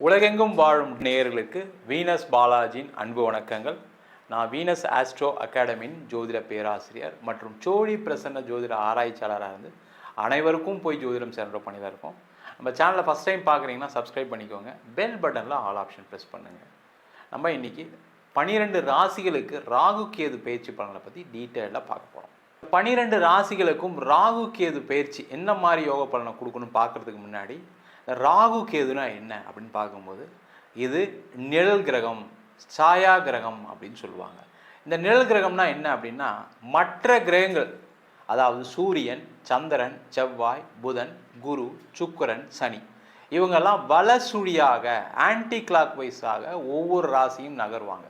உலகெங்கும் வாழும் நேயர்களுக்கு வீனஸ் பாலாஜியின் அன்பு வணக்கங்கள். நான் வீனஸ் ஆஸ்ட்ரோ அகாடமியின் ஜோதிட பேராசிரியர் மற்றும் சோழி பிரசன்ன ஜோதிட ஆராய்ச்சியாளராக இருந்து அனைவருக்கும் போய் ஜோதிடம் சென்ற பண்ணி தான் இருக்கோம். நம்ம சேனலை ஃபஸ்ட் டைம் பார்க்குறீங்கன்னா சப்ஸ்கிரைப் பண்ணிக்கோங்க, பெல் பட்டனில் ஆல் ஆப்ஷன் ப்ரெஸ் பண்ணுங்கள். நம்ம இன்றைக்கி 12 ராசிகளுக்கு ராகு கேது பயிற்சி பலனை பற்றி டீட்டெயிலாக பார்க்க போகிறோம். 12 ராசிகளுக்கும் ராகு கேது பயிற்சி என்ன மாதிரி யோக பலனை கொடுக்கணும்னு பார்க்குறதுக்கு முன்னாடி ராகு கேதுனா என்ன அப்படின்னு பார்க்கும்போது இது நிழல் கிரகம், சாயா கிரகம் அப்படின்னு சொல்லுவாங்க. இந்த நிழல் கிரகம்னா என்ன அப்படின்னா மற்ற கிரகங்கள், அதாவது சூரியன், சந்திரன், செவ்வாய், புதன், குரு, சுக்கிரன், சனி, இவங்கெல்லாம் வலசுழியாக ஆன்டி கிளாக் வைஸாக ஒவ்வொரு ராசியும் நகர்வாங்க.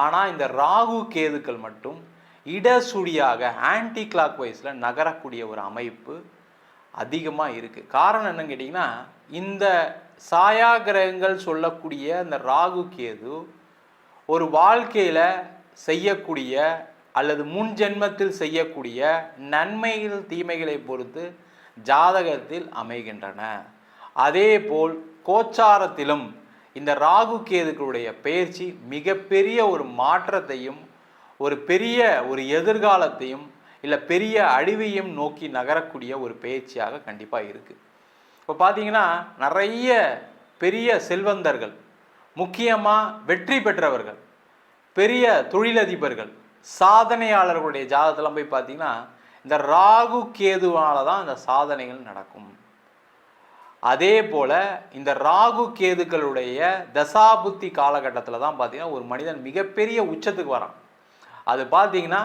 ஆனால் இந்த ராகு கேதுக்கள் மட்டும் இடசுழியாக ஆன்டி கிளாக் வைஸில் நகரக்கூடிய ஒரு அமைப்பு அதிகமாக இருக்குது. காரணம் என்னன்னு கேட்டிங்கன்னா, இந்த சாயா கிரகங்கள் சொல்லக்கூடிய இந்த ராகு கேது ஒரு வாழ்க்கையில் செய்யக்கூடிய அல்லது முன் ஜென்மத்தில் செய்யக்கூடிய நன்மைகள் தீமைகளை பொறுத்து ஜாதகத்தில் அமைகின்றன. அதே போல் கோச்சாரத்திலும் இந்த ராகு கேதுக்களுடைய பெயர்ச்சி மிகப்பெரிய ஒரு மாற்றத்தையும் ஒரு பெரிய ஒரு எதிர்காலத்தையும் இல்லை பெரிய அழிவையும் நோக்கி நகரக்கூடிய ஒரு பயிற்சியாக கண்டிப்பாக இருக்குது. இப்போ பார்த்தீங்கன்னா நிறைய பெரிய செல்வந்தர்கள், முக்கியமாக வெற்றி பெற்றவர்கள், பெரிய தொழிலதிபர்கள், சாதனையாளர்களுடைய ஜாதகத்தெல்லாம் போய் பார்த்தீங்கன்னா இந்த ராகு கேதுவால தான் இந்த சாதனைகள் நடக்கும். அதே போல் இந்த ராகு கேதுக்களுடைய தசாபுத்தி காலகட்டத்தில் தான் பார்த்தீங்கன்னா ஒரு மனிதன் மிகப்பெரிய உச்சத்துக்கு வரான். அது பார்த்தீங்கன்னா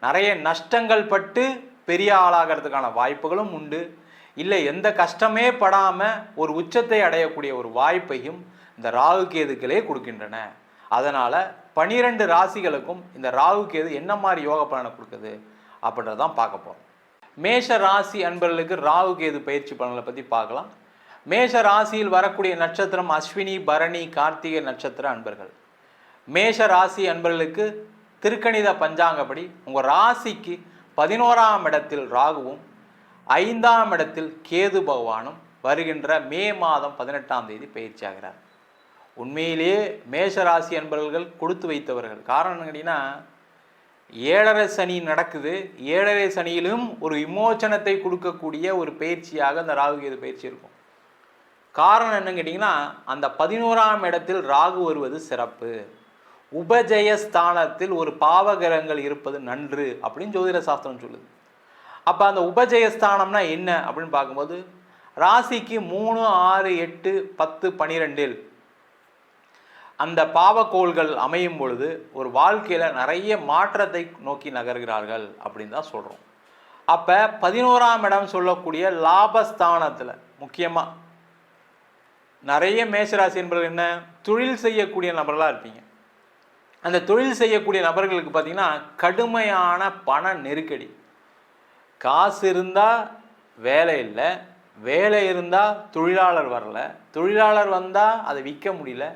நிறைய நஷ்டங்கள் பட்டு பெரிய ஆளாகிறதுக்கான வாய்ப்புகளும் உண்டு. இல்லை எந்த கஷ்டமே படாமல் ஒரு உச்சத்தை அடையக்கூடிய ஒரு வாய்ப்பையும் இந்த ராகு கேதுக்களே கொடுக்கின்றன. அதனால் 12 ராசிகளுக்கும் இந்த ராகு கேது என்ன மாதிரி யோக பலனை கொடுக்குது அப்படின்றதான் பார்க்க போகிறோம். மேஷ ராசி அன்பர்களுக்கு ராகு கேது பயிற்சி பலனை பற்றி பார்க்கலாம். மேஷ ராசியில் வரக்கூடிய நட்சத்திரம் அஸ்வினி, பரணி, கார்த்திகை நட்சத்திர அன்பர்கள். மேஷ ராசி அன்பர்களுக்கு திருக்கணித பஞ்சாங்கப்படி உங்கள் ராசிக்கு 11ஆம் இடத்தில் ராகுவும் 5ஆம் இடத்தில் கேது பகவானும் வருகின்ற மே மாதம் 18ஆம் தேதி பயிற்சி ஆகிறார். உண்மையிலேயே மேஷராசி அன்பர்கள் கொடுத்து வைத்தவர்கள். காரணம் கேட்டீங்கன்னா 7.5 சனி நடக்குது. 7.5 சனியிலும் ஒரு விமோச்சனத்தை கொடுக்கக்கூடிய ஒரு பயிற்சியாக அந்த ராகு கேது பயிற்சி இருக்கும். காரணம் என்னன்னு கேட்டிங்கன்னா அந்த 11ஆம் இடத்தில் ராகு வருவது சிறப்பு. உபஜயஸ்தானத்தில் ஒரு பாவகிரகங்கள் இருப்பது நன்று அப்படின்னு ஜோதிட சாஸ்திரம் சொல்லுது. அப்போ அந்த உபஜயஸ்தானம்னா என்ன அப்படின்னு பார்க்கும்போது ராசிக்கு 3, 6, 8, 10, 12 அந்த பாவக்கோள்கள் அமையும் பொழுது ஒரு வாழ்க்கையில் நிறைய மாற்றத்தை நோக்கி நகர்கிறார்கள் அப்படின்னு தான் சொல்கிறோம். அப்போ 11ஆம் இடம் சொல்லக்கூடிய லாபஸ்தானத்தில் முக்கியமாக நிறைய மேஷராசி என்பவர்கள் என்ன தொழில் செய்யக்கூடிய நபர்களாக இருப்பீங்க. அந்த தொழில் செய்யக்கூடிய நபர்களுக்கு பார்த்திங்கன்னா கடுமையான பண நெருக்கடி. காசு இருந்தால் வேலை இல்லை, வேலை இருந்தால் தொழிலாளர் வரல, தொழிலாளர் வந்தால் அதை விற்க முடியல,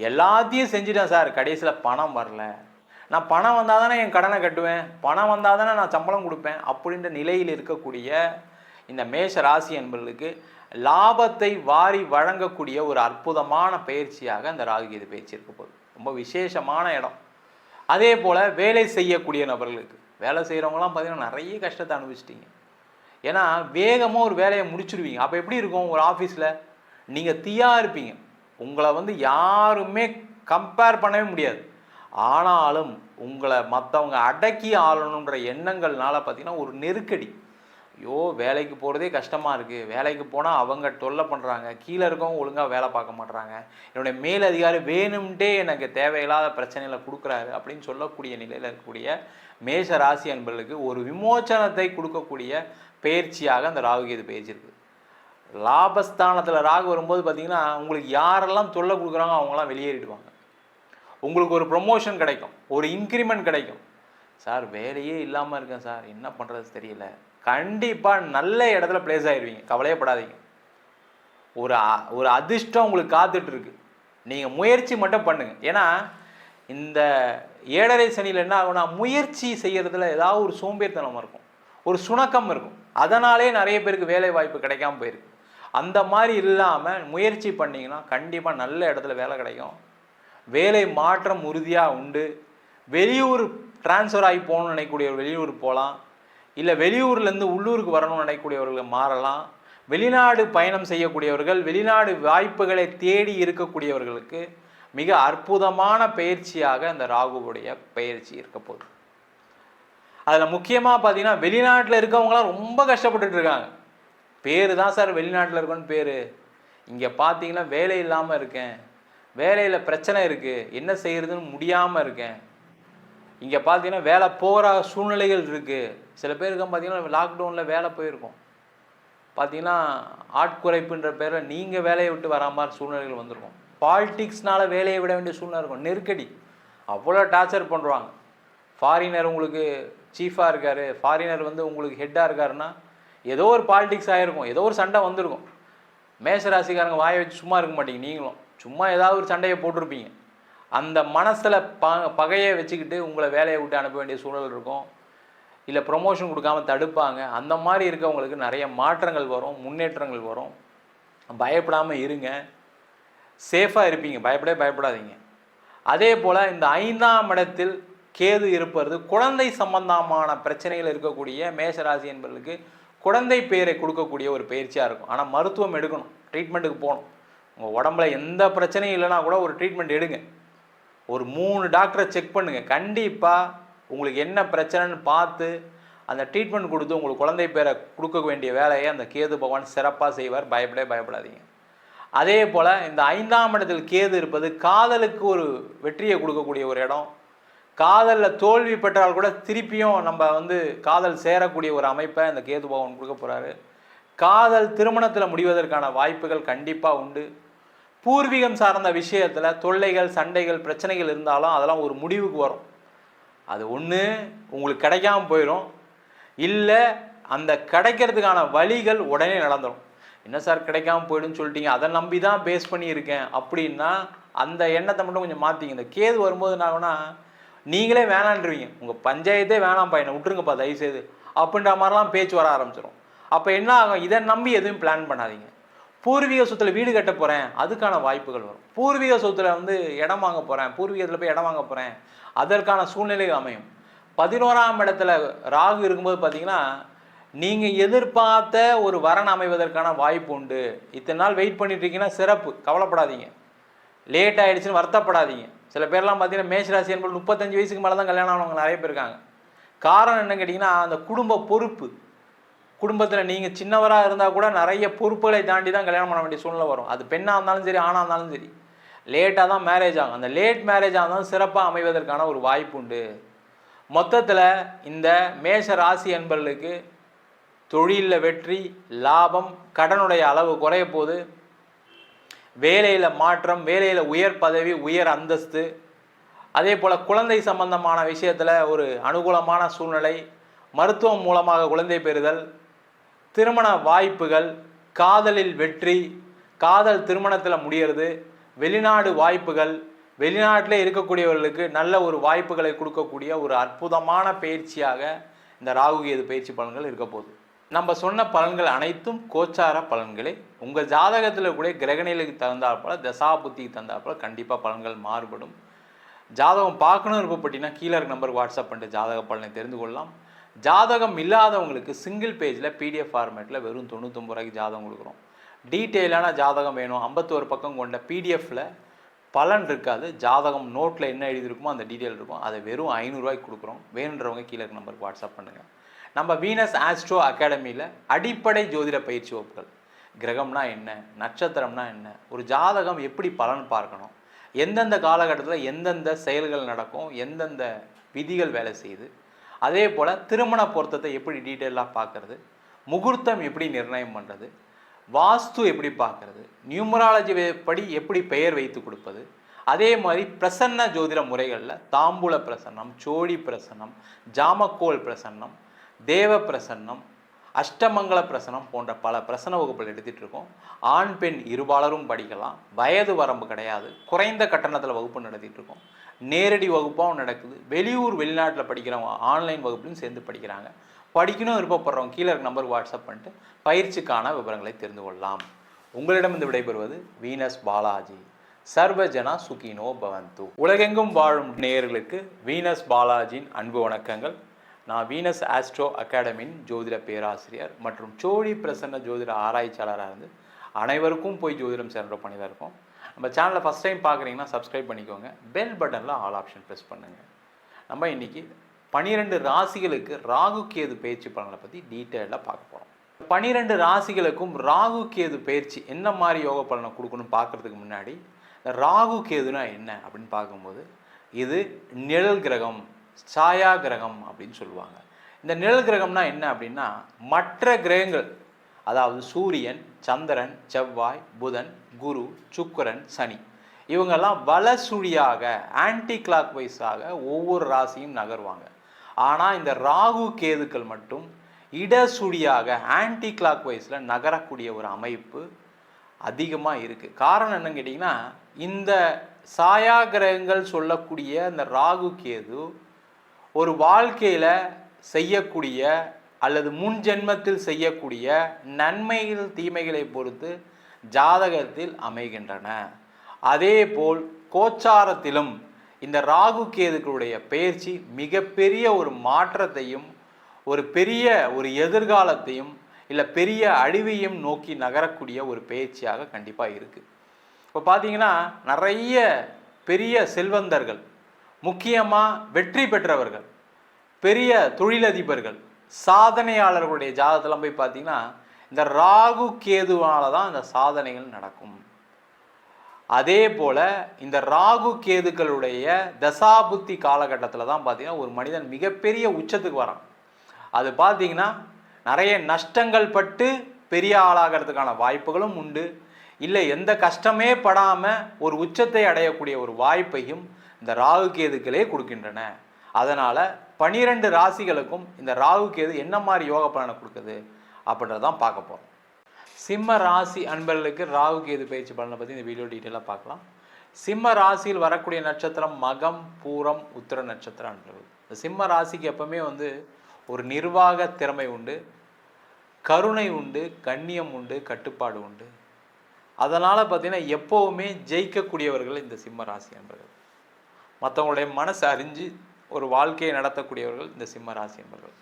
எல்லாத்தையும் செஞ்சுட்டேன் சார், கடைசியில் பணம் வரல. நான் பணம் வந்தால் தானே என் கடனை கட்டுவேன், பணம் வந்தால் தானே நான் சம்பளம் கொடுப்பேன் அப்படின்ற நிலையில் இருக்கக்கூடிய இந்த மேஷ ராசி என்பவர்களுக்கு லாபத்தை வாரி வழங்கக்கூடிய ஒரு அற்புதமான பயிற்சியாக இந்த ராகு கேது பயிற்சி இருக்க போகுது. ரொம்ப விசேஷமான இடம். அதே போல் வேலை செய்யக்கூடிய நபர்களுக்கு, வேலை செய்கிறவங்களாம் பார்த்திங்கன்னா நிறைய கஷ்டத்தை அனுபவிச்சிட்டிங்க. ஏன்னா வேகமாக ஒரு வேலையை முடிச்சுடுவீங்க. அப்போ எப்படி இருக்கும், ஒரு ஆஃபீஸில் நீங்கள் தீயாக இருப்பீங்க, உங்களை யாருமே கம்பேர் பண்ணவே முடியாது. ஆனாலும் உங்களை மற்றவங்க அடக்கி ஆளணுன்ற எண்ணங்கள்னால பார்த்திங்கன்னா ஒரு நெருக்கடி. ஐயோ வேலைக்கு போகிறதே கஷ்டமாக இருக்குது, வேலைக்கு போனால் அவங்க தொல்லை பண்ணுறாங்க, கீழே இருக்கவங்க ஒழுங்காக வேலை பார்க்க மாட்டுறாங்க, என்னுடைய மேலதிகாரி வேணும்ட்டே எனக்கு தேவையில்லாத பிரச்சனைகளை கொடுக்குறாரு அப்படின்னு சொல்லக்கூடிய நிலையில் இருக்கக்கூடிய மேஷ ராசி அன்பர்களுக்கு ஒரு விமோச்சனத்தை கொடுக்கக்கூடிய பயிற்சியாக அந்த ராகு கேது பயிற்சி இருக்குது. லாபஸ்தானத்தில் ராகு வரும்போது பார்த்திங்கன்னா உங்களுக்கு யாரெல்லாம் தொல்லை கொடுக்குறாங்க அவங்களாம் வெளியேறிடுவாங்க. உங்களுக்கு ஒரு ப்ரொமோஷன் கிடைக்கும், ஒரு இன்க்ரிமெண்ட் கிடைக்கும். சார் வேலையே இல்லாமல் இருக்கேன் சார், என்ன பண்ணுறது தெரியல, கண்டிப்பாக நல்ல இடத்துல பிளேஸ் ஆகிடுவீங்க, கவலையப்படாதீங்க. ஒரு அதிர்ஷ்டம் உங்களுக்கு காத்துட்ருக்கு. நீங்கள் முயற்சி மட்டும் பண்ணுங்கள். ஏன்னா இந்த 7.5 சனியில் என்ன ஆகும்னா முயற்சி செய்கிறதுல ஏதாவது ஒரு சோம்பேறித்தனம் இருக்கும், ஒரு சுணக்கம் இருக்கும். அதனாலே நிறைய பேருக்கு வேலை வாய்ப்பு கிடைக்காம போயிருக்கு. அந்த மாதிரி இல்லாமல் முயற்சி பண்ணிங்கன்னா கண்டிப்பாக நல்ல இடத்துல வேலை கிடைக்கும். வேலை மாற்றம் உறுதியாக உண்டு. வெளியூர் டிரான்ஸ்ஃபர் ஆகி போகணும்னு நினைக்கக்கூடிய வெளியூர் போகலாம். இல்லை வெளியூர்லேருந்து உள்ளூருக்கு வரணும்னு நினைக்கக்கூடியவர்கள் மாறலாம். வெளிநாடு பயணம் செய்யக்கூடியவர்கள், வெளிநாடு வாய்ப்புகளை தேடி இருக்கக்கூடியவர்களுக்கு மிக அற்புதமான பயிற்சியாக இந்த ராகுவுடைய பயிற்சி இருக்க போகுது. அதில் முக்கியமாக பார்த்தீங்கன்னா வெளிநாட்டில் இருக்கவங்களாம் ரொம்ப கஷ்டப்பட்டுட்டு இருக்காங்க. பேர் தான் சார் வெளிநாட்டில் இருக்கோன்னு பேர். இங்கே பார்த்தீங்கன்னா வேலை இல்லாமல் இருக்கேன், வேலையில் பிரச்சனை இருக்குது, என்ன செய்கிறதுன்னு முடியாமல் இருக்கேன். இங்கே பார்த்தீங்கன்னா வேலை போகிற சூழ்நிலைகள் இருக்குது. சில பேருக்கு பார்த்தீங்கன்னா லாக்டவுனில் வேலை போயிருக்கோம். பார்த்தீங்கன்னா ஆட்குறைப்புன்ற பேரில் நீங்கள் வேலையை விட்டு வரா மாதிரி சூழ்நிலைகள் வந்திருக்கும். பாலிடிக்ஸ்னால் வேலையை விட வேண்டிய சூழ்நிலை இருக்கும். நெருக்கடி அவ்வளோ டார்ச்சர் பண்ணுறாங்க. ஃபாரினர் உங்களுக்கு சீஃபாக இருக்கார், ஃபாரினர் உங்களுக்கு ஹெட்டாக இருக்காருன்னா ஏதோ ஒரு பாலிடிக்ஸ் ஆகிருக்கும், ஏதோ ஒரு சண்டை வந்திருக்கும். மேஷராசிக்காரங்க வாயை வச்சு சும்மா இருக்க மாட்டீங்க. நீங்களும் சும்மா ஏதாவது ஒரு சண்டையை போட்டிருப்பீங்க. அந்த மனசில் பகையை வச்சுக்கிட்டு உங்களை வேலையை விட்டு அனுப்ப வேண்டிய சூழல் இருக்கும். இல்லை ப்ரொமோஷன் கொடுக்காம தடுப்பாங்க. அந்த மாதிரி இருக்கவங்களுக்கு நிறைய மாற்றங்கள் வரும், முன்னேற்றங்கள் வரும். பயப்படாமல் இருங்க, சேஃபாக இருப்பீங்க, பயப்படாதீங்க. அதே போல் இந்த 5ஆம் இடத்தில் கேது இருப்பது குழந்தை சம்பந்தமான பிரச்சனைகள் இருக்கக்கூடிய மேஷராசி என்பவர்களுக்கு குழந்தை பேரை கொடுக்கக்கூடிய ஒரு பயிற்சியாக இருக்கும். ஆனால் மருத்துவம் எடுக்கணும், ட்ரீட்மெண்ட்டுக்கு போகணும். உங்கள் உடம்புல எந்த பிரச்சனையும் இல்லைனா கூட ஒரு ட்ரீட்மெண்ட் எடுங்க. ஒரு 3 டாக்டரை செக் பண்ணுங்கள். கண்டிப்பாக உங்களுக்கு என்ன பிரச்சனைன்னு பார்த்து அந்த ட்ரீட்மெண்ட் கொடுத்து உங்களுக்கு குழந்தை பேரை கொடுக்க வேண்டிய வேலையை அந்த கேது பகவான் சிறப்பாக செய்வார். பயப்படாதீங்க. அதே போல் இந்த 5ஆம் இடத்தில் கேது இருப்பது காதலுக்கு ஒரு வெற்றியை கொடுக்கக்கூடிய ஒரு இடம். காதலில் தோல்வி பெற்றால் கூட திருப்பியும் நம்ம காதல் சேரக்கூடிய ஒரு அமைப்பை இந்த கேது பகவான் கொடுக்க போகிறாரு. காதல் திருமணத்தில் முடிவதற்கான வாய்ப்புகள் கண்டிப்பாக உண்டு. பூர்வீகம் சார்ந்த விஷயத்தில் தொல்லைகள், சண்டைகள், பிரச்சனைகள் இருந்தாலும் அதெல்லாம் ஒரு முடிவுக்கு வரும். அது ஒன்று உங்களுக்கு கிடைக்காம போயிடும், இல்லை அந்த கிடைக்கிறதுக்கான வழிகள் உடனே நடந்துடும். என்ன சார் கிடைக்காம போயிடுன்னு சொல்லிட்டீங்க, அதை நம்பி தான் பேஸ் பண்ணியிருக்கேன் அப்படின்னா அந்த எண்ணத்தை மட்டும் கொஞ்சம் மாற்றிங்க. இந்த கேது வரும்போது என்ன ஆகுனா நீங்களே வேணான்றீங்க. உங்கள் பஞ்சாயத்தே வேணாம்ப்பா, என்னை விட்டுருங்கப்பா தயவுசெய்து அப்படின்ற மாதிரிலாம் பேச்சு வர ஆரம்பிச்சிடும். அப்போ என்ன ஆகும், இதை நம்பி எதுவும் பிளான் பண்ணாதீங்க. பூர்வீக சொத்தில் வீடு கட்ட போகிறேன், அதுக்கான வாய்ப்புகள் வரும். பூர்வீக சொத்தில் இடம் வாங்க போகிறேன், பூர்வீகத்தில் போய் இடம் வாங்க போகிறேன், அதற்கான சூழ்நிலைகள் அமையும். 11ஆம் இடத்துல ராகு இருக்கும்போது பார்த்தீங்கன்னா நீங்கள் எதிர்பார்த்த ஒரு வரன் அமைவதற்கான வாய்ப்பு உண்டு. இத்தனை நாள் வெயிட் பண்ணிட்டு இருக்கீங்கன்னா சிறப்பு, கவலைப்படாதீங்க. லேட் ஆகிடுச்சுன்னு வருத்தப்படாதீங்க. சில பேர்லாம் பார்த்தீங்கன்னா மேஷராசி என்பது 35 வயசுக்கு மேலே தான் கல்யாணம் ஆனவங்க நிறைய பேர் இருக்காங்க. காரணம் என்னன்னு கேட்டிங்கன்னா அந்த குடும்ப பொறுப்பு. குடும்பத்தில் நீங்கள் சின்னவராக இருந்தால் கூட நிறைய பொறுப்புகளை தாண்டி தான் கல்யாணம் பண்ண வேண்டிய சூழ்நிலை வரும். அது பெண்ணாக இருந்தாலும் சரி, ஆணாக இருந்தாலும் சரி, லேட்டாக தான் மேரேஜ் ஆகும். அந்த லேட் மேரேஜாக இருந்தாலும் சிறப்பாக அமைவதற்கான ஒரு வாய்ப்பு உண்டு. மொத்தத்தில் இந்த மேஷ ராசி என்பவர்களுக்கு தொழிலில் வெற்றி, லாபம், கடனுடைய அளவு குறைய போது, வேலையில் மாற்றம், வேலையில் உயர் பதவி, உயர் அந்தஸ்து, அதே போல் குழந்தை சம்பந்தமான விஷயத்தில் ஒரு அனுகூலமான சூழ்நிலை, மருத்துவம் மூலமாக குழந்தை பெறுதல், திருமண வாய்ப்புகள், காதலில் வெற்றி, காதல் திருமணத்தில் முடிகிறது, வெளிநாடு வாய்ப்புகள், வெளிநாட்டில் இருக்கக்கூடியவர்களுக்கு நல்ல ஒரு வாய்ப்புகளை கொடுக்கக்கூடிய ஒரு அற்புதமான பயிற்சியாக இந்த ராகு கேது பயிற்சி பலன்கள் இருக்க போகுது. நம்ம சொன்ன பலன்கள் அனைத்தும் கோச்சார பலன்களே. உங்கள் ஜாதகத்தில் கூட கிரகநிலைக்கு தகுந்தாற்போல, தசா புத்திக்கு தகுந்தாற்போல கண்டிப்பாக பலன்கள் மாறுபடும். ஜாதகம் பார்க்கணும் விருப்பப்பட்டீங்கன்னா கீழே இருக்க நம்பருக்கு வாட்ஸ்அப் பண்ணிட்டு ஜாதக பலனை தெரிந்து கொள்ளலாம். ஜாதகம் இல்லாதவங்களுக்கு சிங்கிள் பேஜில் PDF ஃபார்மேட்டில் வெறும் 99 ரூபாய்க்கு ஜாதகம் கொடுக்குறோம். டீட்டெயிலான ஜாதகம் வேணும், 51 பக்கம் கொண்ட PDFல பலன் இருக்காது, ஜாதகம் நோட்டில் என்ன எழுதியிருக்குமோ அந்த டீட்டெயில் இருக்கும். அதை வெறும் 500 ரூபாய்க்கு கொடுக்குறோம். வேணுன்றவங்க கீழே இருக்க நம்பருக்கு வாட்ஸ்அப் பண்ணுங்கள். நம்ம வீனஸ் ஆஸ்ட்ரோ அகாடமியில் அடிப்படை ஜோதிட பயிற்சி வகுப்புகள், கிரகம்னா என்ன, நட்சத்திரம்னா என்ன, ஒரு ஜாதகம் எப்படி பலன் பார்க்கணும், எந்தெந்த காலகட்டத்தில் எந்தெந்த செயல்கள் நடக்கும், எந்தெந்த விதிகள் வேலை செய்யுது, அதே போல் திருமண பொருத்தத்தை எப்படி டீட்டெயிலாக பார்க்குறது, முகூர்த்தம் எப்படி நிர்ணயம் பண்ணுறது, வாஸ்து எப்படி பார்க்குறது, நியூமராலஜி படி எப்படி பெயர் வைத்து கொடுப்பது, அதே மாதிரி பிரசன்ன ஜோதிட முறைகளில் தாம்பூல பிரசன்னம், சோழி பிரசன்னம், ஜாமக்கோல் பிரசன்னம், தேவ பிரசன்னம், அஷ்டமங்கல பிரசனம் போன்ற பல பிரசன வகுப்புகள் எடுத்துகிட்டு இருக்கோம். ஆண் பெண் இருபாலரும் படிக்கலாம், வயது வரம்பு கிடையாது, குறைந்த கட்டணத்தில் வகுப்பு நடத்திட்டு இருக்கோம். நேரடி வகுப்பாகவும் நடக்குது. வெளியூர் வெளிநாட்டில் படிக்கிறவங்க ஆன்லைன் வகுப்புலையும் சேர்ந்து படிக்கிறாங்க. படிக்கணும் விருப்பப்படுறவங்க கீழே இருக்க நம்பருக்கு வாட்ஸ்அப் பண்ணிட்டு பயிற்சிக்கான விவரங்களை தெரிந்து கொள்ளலாம். உங்களிடமிருந்து விடைபெறுவது வீனஸ் பாலாஜி. சர்வஜனா சுகினோ பவந்து. உலகெங்கும் வாழும் நேயர்களுக்கு வீனஸ் பாலாஜியின் அன்பு வணக்கங்கள். நான் வீனஸ் ஆஸ்ட்ரோ அகாடமியின் ஜோதிட பேராசிரியர் மற்றும் சோழி பிரசன்ன ஜோதிட ஆராய்ச்சியாளராக இருந்து அனைவருக்கும் போய் ஜோதிடம் சென்ற பண்ணி தான் இருக்கோம். நம்ம சேனலை ஃபஸ்ட் டைம் பார்க்குறீங்கன்னா சப்ஸ்கிரைப் பண்ணிக்கோங்க. பெல் பட்டனில் ஆல் ஆப்ஷன் ப்ரெஸ் பண்ணுங்கள். நம்ம இன்றைக்கி 12 ராசிகளுக்கு ராகு கேது பயிற்சி பலனை பற்றி டீட்டெயிலாக பார்க்க போகிறோம். 12 ராசிகளுக்கும் ராகு கேது பயிற்சி என்ன மாதிரி யோக பலனை கொடுக்கணும்னு பார்க்குறதுக்கு முன்னாடி ராகு கேதுனா என்ன அப்படின்னு பார்க்கும்போது இது நிழல் கிரகம், சாயா கிரகம் அப்படின்னு சொல்லுவாங்க. இந்த நிழல் கிரகம்னா என்ன அப்படின்னா மற்ற கிரகங்கள், அதாவது சூரியன், சந்திரன், செவ்வாய், புதன், குரு, சுக்கிரன், சனி, இவங்கெல்லாம் வலசுழியாக ஆன்டி கிளாக் வைஸாக ஒவ்வொரு ராசியும் நகர்வாங்க. ஆனால் இந்த ராகு கேதுக்கள் மட்டும் இடசுழியாக ஆன்டி கிளாக் வைஸில் நகரக்கூடிய ஒரு அமைப்பு அதிகமாக இருக்குது. காரணம் என்னன்னு கேட்டிங்கன்னா, இந்த சாயா கிரகங்கள் சொல்லக்கூடிய இந்த ராகு கேது ஒரு வாழ்க்கையில் செய்யக்கூடிய அல்லது முன் ஜென்மத்தில் செய்யக்கூடிய நன்மைகள் தீமைகளை பொறுத்து ஜாதகத்தில் அமைகின்றன. அதே போல் கோச்சாரத்திலும் இந்த ராகு கேதுக்களுடைய பெயர்ச்சி மிகப்பெரிய ஒரு மாற்றத்தையும் ஒரு பெரிய ஒரு எதிர்காலத்தையும் இல்லை பெரிய அழிவையும் நோக்கி நகரக்கூடிய ஒரு பயிற்சியாக கண்டிப்பாக இருக்குது. இப்போ பார்த்தீங்கன்னா நிறைய பெரிய செல்வந்தர்கள், முக்கியமாக வெற்றி பெற்றவர்கள், பெரிய தொழிலதிபர்கள், சாதனையாளர்களுடைய ஜாதகத்தெல்லாம் போய் பார்த்தீங்கன்னா இந்த ராகு கேதுவால தான் இந்த சாதனைகள் நடக்கும். அதே போல் இந்த ராகு கேதுக்களுடைய தசாபுத்தி காலகட்டத்தில் தான் பார்த்தீங்கன்னா ஒரு மனிதன் மிகப்பெரிய உச்சத்துக்கு வரான். அது பார்த்தீங்கன்னா நிறைய நஷ்டங்கள் பட்டு பெரிய ஆளாகிறதுக்கான வாய்ப்புகளும் உண்டு. இல்லை எந்த கஷ்டமே படாமல் ஒரு உச்சத்தை அடையக்கூடிய ஒரு வாய்ப்பையும் இந்த ராகு கேதுக்களே கொடுக்கின்றன. அதனால் 12 ராசிகளுக்கும் இந்த ராகு கேது என்ன மாதிரி யோக பலனை கொடுக்குது அப்படின்றதான் பார்க்க போகிறோம். சிம்ம ராசி அன்பர்களுக்கு ராகு கேது பயிற்சி பலனை பற்றி இந்த வீடியோ டீட்டெயிலாக பார்க்கலாம். சிம்ம ராசியில் வரக்கூடிய நட்சத்திரம் மகம், பூரம், உத்திர நட்சத்திர அன்பர்கள். இந்த சிம்ம ராசிக்கு எப்பவுமே ஒரு நிர்வாக திறமை உண்டு, கருணை உண்டு, கண்ணியம் உண்டு, கட்டுப்பாடு உண்டு. அதனால் பார்த்தீங்கன்னா எப்போவுமே ஜெயிக்கக்கூடியவர்கள் இந்த சிம்ம ராசி அன்பர்கள். மற்றவங்களுடைய மனசை அறிஞ்சு ஒரு வாழ்க்கையை நடத்தக்கூடியவர்கள் இந்த சிம்ம ராசி அன்பர்கள்.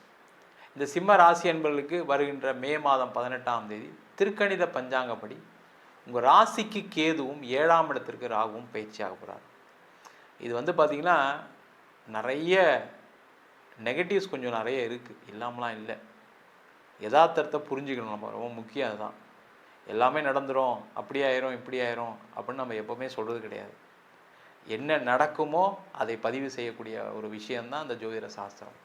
இந்த சிம்ம ராசி அன்பர்களுக்கு வருகின்ற மே மாதம் 18ஆம் தேதி திருக்கணித பஞ்சாங்கப்படி உங்கள் ராசிக்கு கேதுவும் 7ஆம் இடத்திற்கு ராகுவும் பயிற்சியாக போகிறார். இது பார்த்திங்கன்னா நிறைய நெகட்டிவ்ஸ் கொஞ்சம் நிறைய இருக்குது, இல்லாமலாம் இல்லை. யதார்த்தத்தை புரிஞ்சுக்கணும், நம்ம ரொம்ப முக்கியம். அதுதான் எல்லாமே நடந்துடும், அப்படி ஆயிரும் இப்படி ஆயிரும் அப்படின்னு நம்ம எப்போவுமே சொல்கிறது கிடையாது. என்ன நடக்குமோ அதை பதிவு செய்யக்கூடிய ஒரு விஷயந்தான் அந்த ஜோதிட சாஸ்திரம்.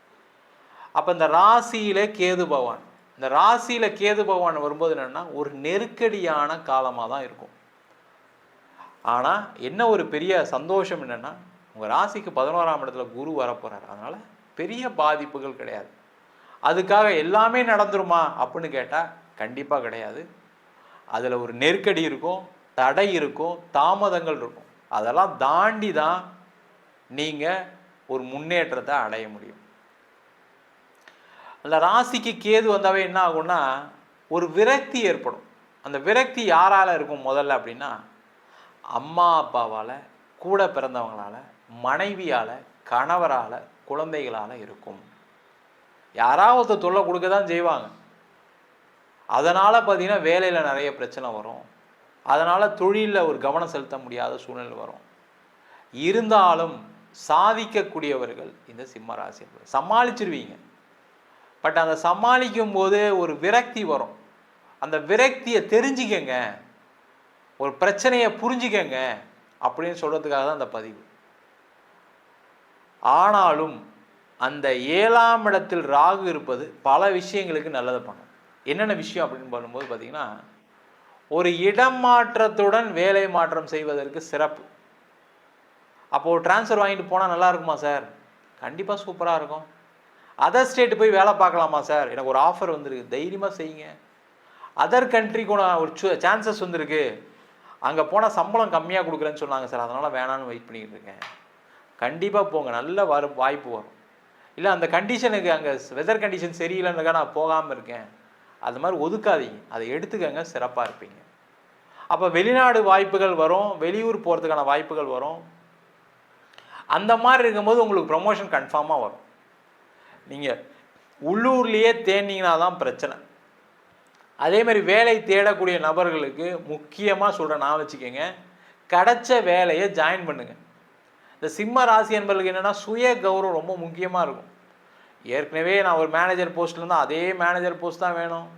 அப்போ இந்த ராசியில் கேது பகவான், இந்த ராசியில் கேது பகவான் வரும்போது என்னென்னா ஒரு நெருக்கடியான காலமாக தான் இருக்கும். ஆனால் என்ன ஒரு பெரிய சந்தோஷம் என்னென்னா உங்கள் ராசிக்கு 11ஆம் இடத்துல குரு வரப்போகிறார். அதனால் பெரிய பாதிப்புகள் கிடையாது. அதுக்காக எல்லாமே நடந்துருமா அப்படின்னு கேட்டால் கண்டிப்பாக கிடையாது. அதில் ஒரு நெருக்கடி இருக்கும், தடை இருக்கும், தாமதங்கள் இருக்கும். அதெல்லாம் தாண்டி தான் நீங்கள் ஒரு முன்னேற்றத்தை அடைய முடியும். அந்த ராசிக்கு கேது வந்தாவே என்ன ஆகும்னா ஒரு விரக்தி ஏற்படும். அந்த விரக்தி யாரால் இருக்கும் முதல்ல அப்படின்னா அம்மா அப்பாவால், கூட பிறந்தவங்களால், மனைவியால், கணவரால், குழந்தைகளால் இருக்கும். யாராவது தொல்லை கொடுக்க தான் செய்வாங்க. அதனால் பார்த்தீங்கன்னா வேலையில் நிறைய பிரச்சனை வரும். அதனால் தொழிலில் ஒரு கவனம் செலுத்த முடியாத சூழ்நிலை வரும். இருந்தாலும் சாதிக்கக்கூடியவர்கள் இந்த சிம்ம ராசி சமாளிச்சிருவீங்க. பட் அந்த சமாளிக்கும் போது ஒரு விரக்தி வரும். அந்த விரக்தியை தெரிஞ்சுக்கங்க, ஒரு பிரச்சனையை புரிஞ்சுக்கங்க அப்படின்னு சொல்கிறதுக்காக தான் அந்த பதிவு. ஆனாலும் அந்த 7ஆம் இடத்தில் ராகு இருப்பது பல விஷயங்களுக்கு நல்லதை பண்ணும். என்னென்ன விஷயம் அப்படின்னு பண்ணும்போது பார்த்தீங்கன்னா ஒரு இடம் மாற்றத்துடன் வேலை மாற்றம் செய்வதற்கு சிறப்பு. அப்போது ட்ரான்ஸ்ஃபர் வாங்கிட்டு போனால் நல்லா இருக்குமா சார்? கண்டிப்பாக சூப்பராக இருக்கும். அதர் ஸ்டேட்டு போய் வேலை பார்க்கலாமா சார்? எனக்கு ஒரு ஆஃபர் வந்திருக்கு, தைரியமாக செய்யுங்க. அதர் கண்ட்ரிக்கு ஒரு சான்சஸ் வந்திருக்கு, அங்கே போனால் சம்பளம் கம்மியாக கொடுக்குறேன்னு சொன்னாங்க சார், அதனால் வேணான்னு வெயிட் பண்ணிக்கிட்டு இருக்கேன். கண்டிப்பாக போங்க, நல்ல வாய்ப்பு வரும். இல்லை அந்த கண்டிஷனுக்கு அங்கே வெதர் கண்டிஷன் சரியில்லைன்னுக்கா நான் போகாமல் இருக்கேன், அது மாதிரி ஒதுக்காதீங்க, அதை எடுத்துக்கங்க, சிறப்பாக இருப்பீங்க. அப்போ வெளிநாடு வாய்ப்புகள் வரும், வெளியூர் போகிறதுக்கான வாய்ப்புகள் வரும். அந்த மாதிரி இருக்கும்போது உங்களுக்கு ப்ரமோஷன் கன்ஃபார்மாக வரும். நீங்கள் உள்ளூர்லேயே தேடினீங்கன்னா தான் பிரச்சனை. அதே மாதிரி வேலை தேடக்கூடிய நபர்களுக்கு முக்கியமாக சொல்கிறேன், நான் வச்சுக்கோங்க, கிடைச்ச வேலையை ஜாயின் பண்ணுங்க. இந்த சிம்ம ராசி என்பவர்களுக்கு என்னென்னா சுய கௌரவம் ரொம்ப முக்கியமாக இருக்கும். ஏற்கனவே நான் ஒரு மேனேஜர் போஸ்ட்டில் இருந்தால் அதே மேனேஜர் போஸ்ட் தான் வேணும்,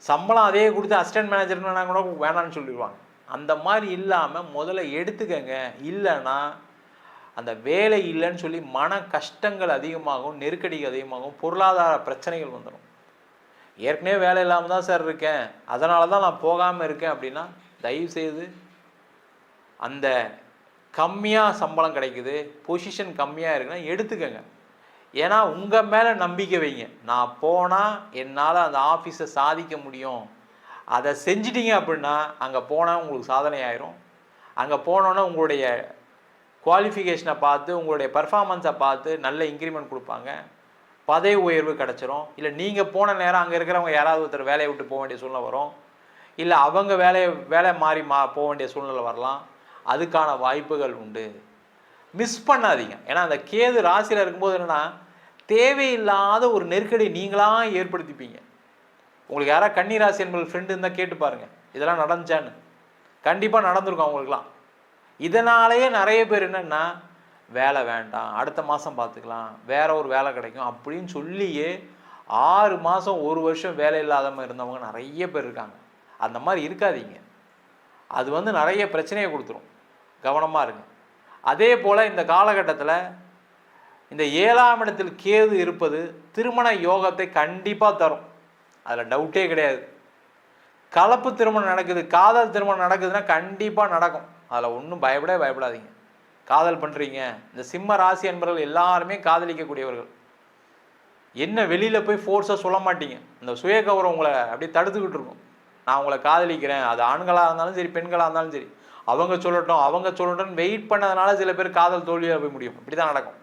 சம்பளம் அதே கொடுத்து அசிஸ்டன்ட் மேனேஜர்னா கூட வேணான்னு சொல்லிடுவாங்க. அந்த மாதிரி இல்லாமல் முதல்ல எடுத்துக்கங்க. இல்லைன்னா அந்த வேலை இல்லைன்னு சொல்லி மன கஷ்டங்கள் அதிகமாகும், நெருக்கடிகள் அதிகமாகும், பொருளாதார பிரச்சனைகள் வந்துடும். ஏற்கனவே வேலை இல்லாமல் தான் சார் இருக்கேன், அதனால தான் நான் போகாமல் இருக்கேன் அப்படின்னா தயவுசெய்து அந்த கம்மியாக சம்பளம் கிடைக்குது, பொசிஷன் கம்மியாக இருக்குன்னா எடுத்துக்கங்க. ஏன்னா உங்கள் மேலே நம்பிக்கை வைங்க. நான் போனால் என்னால் அந்த ஆஃபீஸை சாதிக்க முடியும், அதை செஞ்சிட்டிங்க அப்படின்னா அங்கே போனால் உங்களுக்கு சாதனை ஆயிரும். அங்கே போனோன்னா உங்களுடைய குவாலிஃபிகேஷனை பார்த்து, உங்களுடைய பர்ஃபார்மன்ஸை பார்த்து நல்ல இன்க்ரிமெண்ட் கொடுப்பாங்க, பதவி உயர்வு கிடச்சிரும். இல்லை நீங்கள் போன நேரம் அங்கே இருக்கிறவங்க யாராவது ஒருத்தர் வேலையை விட்டு போக வேண்டிய சூழ்நிலை வரும், இல்லை அவங்க வேலை மாறி போக வேண்டிய சூழ்நிலை வரலாம். அதுக்கான வாய்ப்புகள் உண்டு. மிஸ் பண்ணாதீங்க. ஏன்னா அந்த கேது ராசியில் இருக்கும்போது என்னென்னா தேவையில்லாத ஒரு நெருக்கடி நீங்களாக ஏற்படுத்திப்பீங்க. உங்களுக்கு யாராவது கன்னி ராசி என்பது ஃப்ரெண்டு இருந்தால் கேட்டு பாருங்கள், இதெல்லாம் நடந்துச்சான்னு. கண்டிப்பாக நடந்திருக்கும் அவங்களுக்குலாம். இதனாலேயே நிறைய பேர் என்னென்னா வேலை வேண்டாம், அடுத்த மாதம் பார்த்துக்கலாம், வேற ஒரு வேலை கிடைக்கும் அப்படின்னு சொல்லியே 6 மாதம் 1 வருஷம் வேலை இல்லாதவங்க இருந்தவங்க நிறைய பேர் இருக்காங்க. அந்த மாதிரி இருக்காதீங்க. அது நிறைய பிரச்சனையை கொடுத்துரும். கவனமாக இருங்க. அதே போல் இந்த காலகட்டத்தில் இந்த 7ஆம் இடத்தில் கேது இருப்பது திருமண யோகத்தை கண்டிப்பாக தரும், அதில் டவுட்டே கிடையாது. கலப்பு திருமணம் நடக்குது, காதல் திருமணம் நடக்குதுன்னா கண்டிப்பாக நடக்கும், அதில் ஒன்றும் பயப்படாதீங்க. காதல் பண்ணுறீங்க, இந்த சிம்ம ராசி என்பவர்கள் எல்லாருமே காதலிக்கக்கூடியவர்கள். என்ன வெளியில் போய் ஃபோர்ஸாக சொல்ல மாட்டீங்க, இந்த சுய கௌரவம் உங்களை அப்படியே தடுத்துக்கிட்டு இருக்கும். நான் உங்களை காதலிக்கிறேன், அது ஆண்களாக இருந்தாலும் சரி பெண்களாக இருந்தாலும் சரி, அவங்க சொல்லட்டும் வெயிட் பண்ணதுனால சில பேர் காதல் தோல்வியாக போய் முடியும், இப்படி தான் நடக்கும்.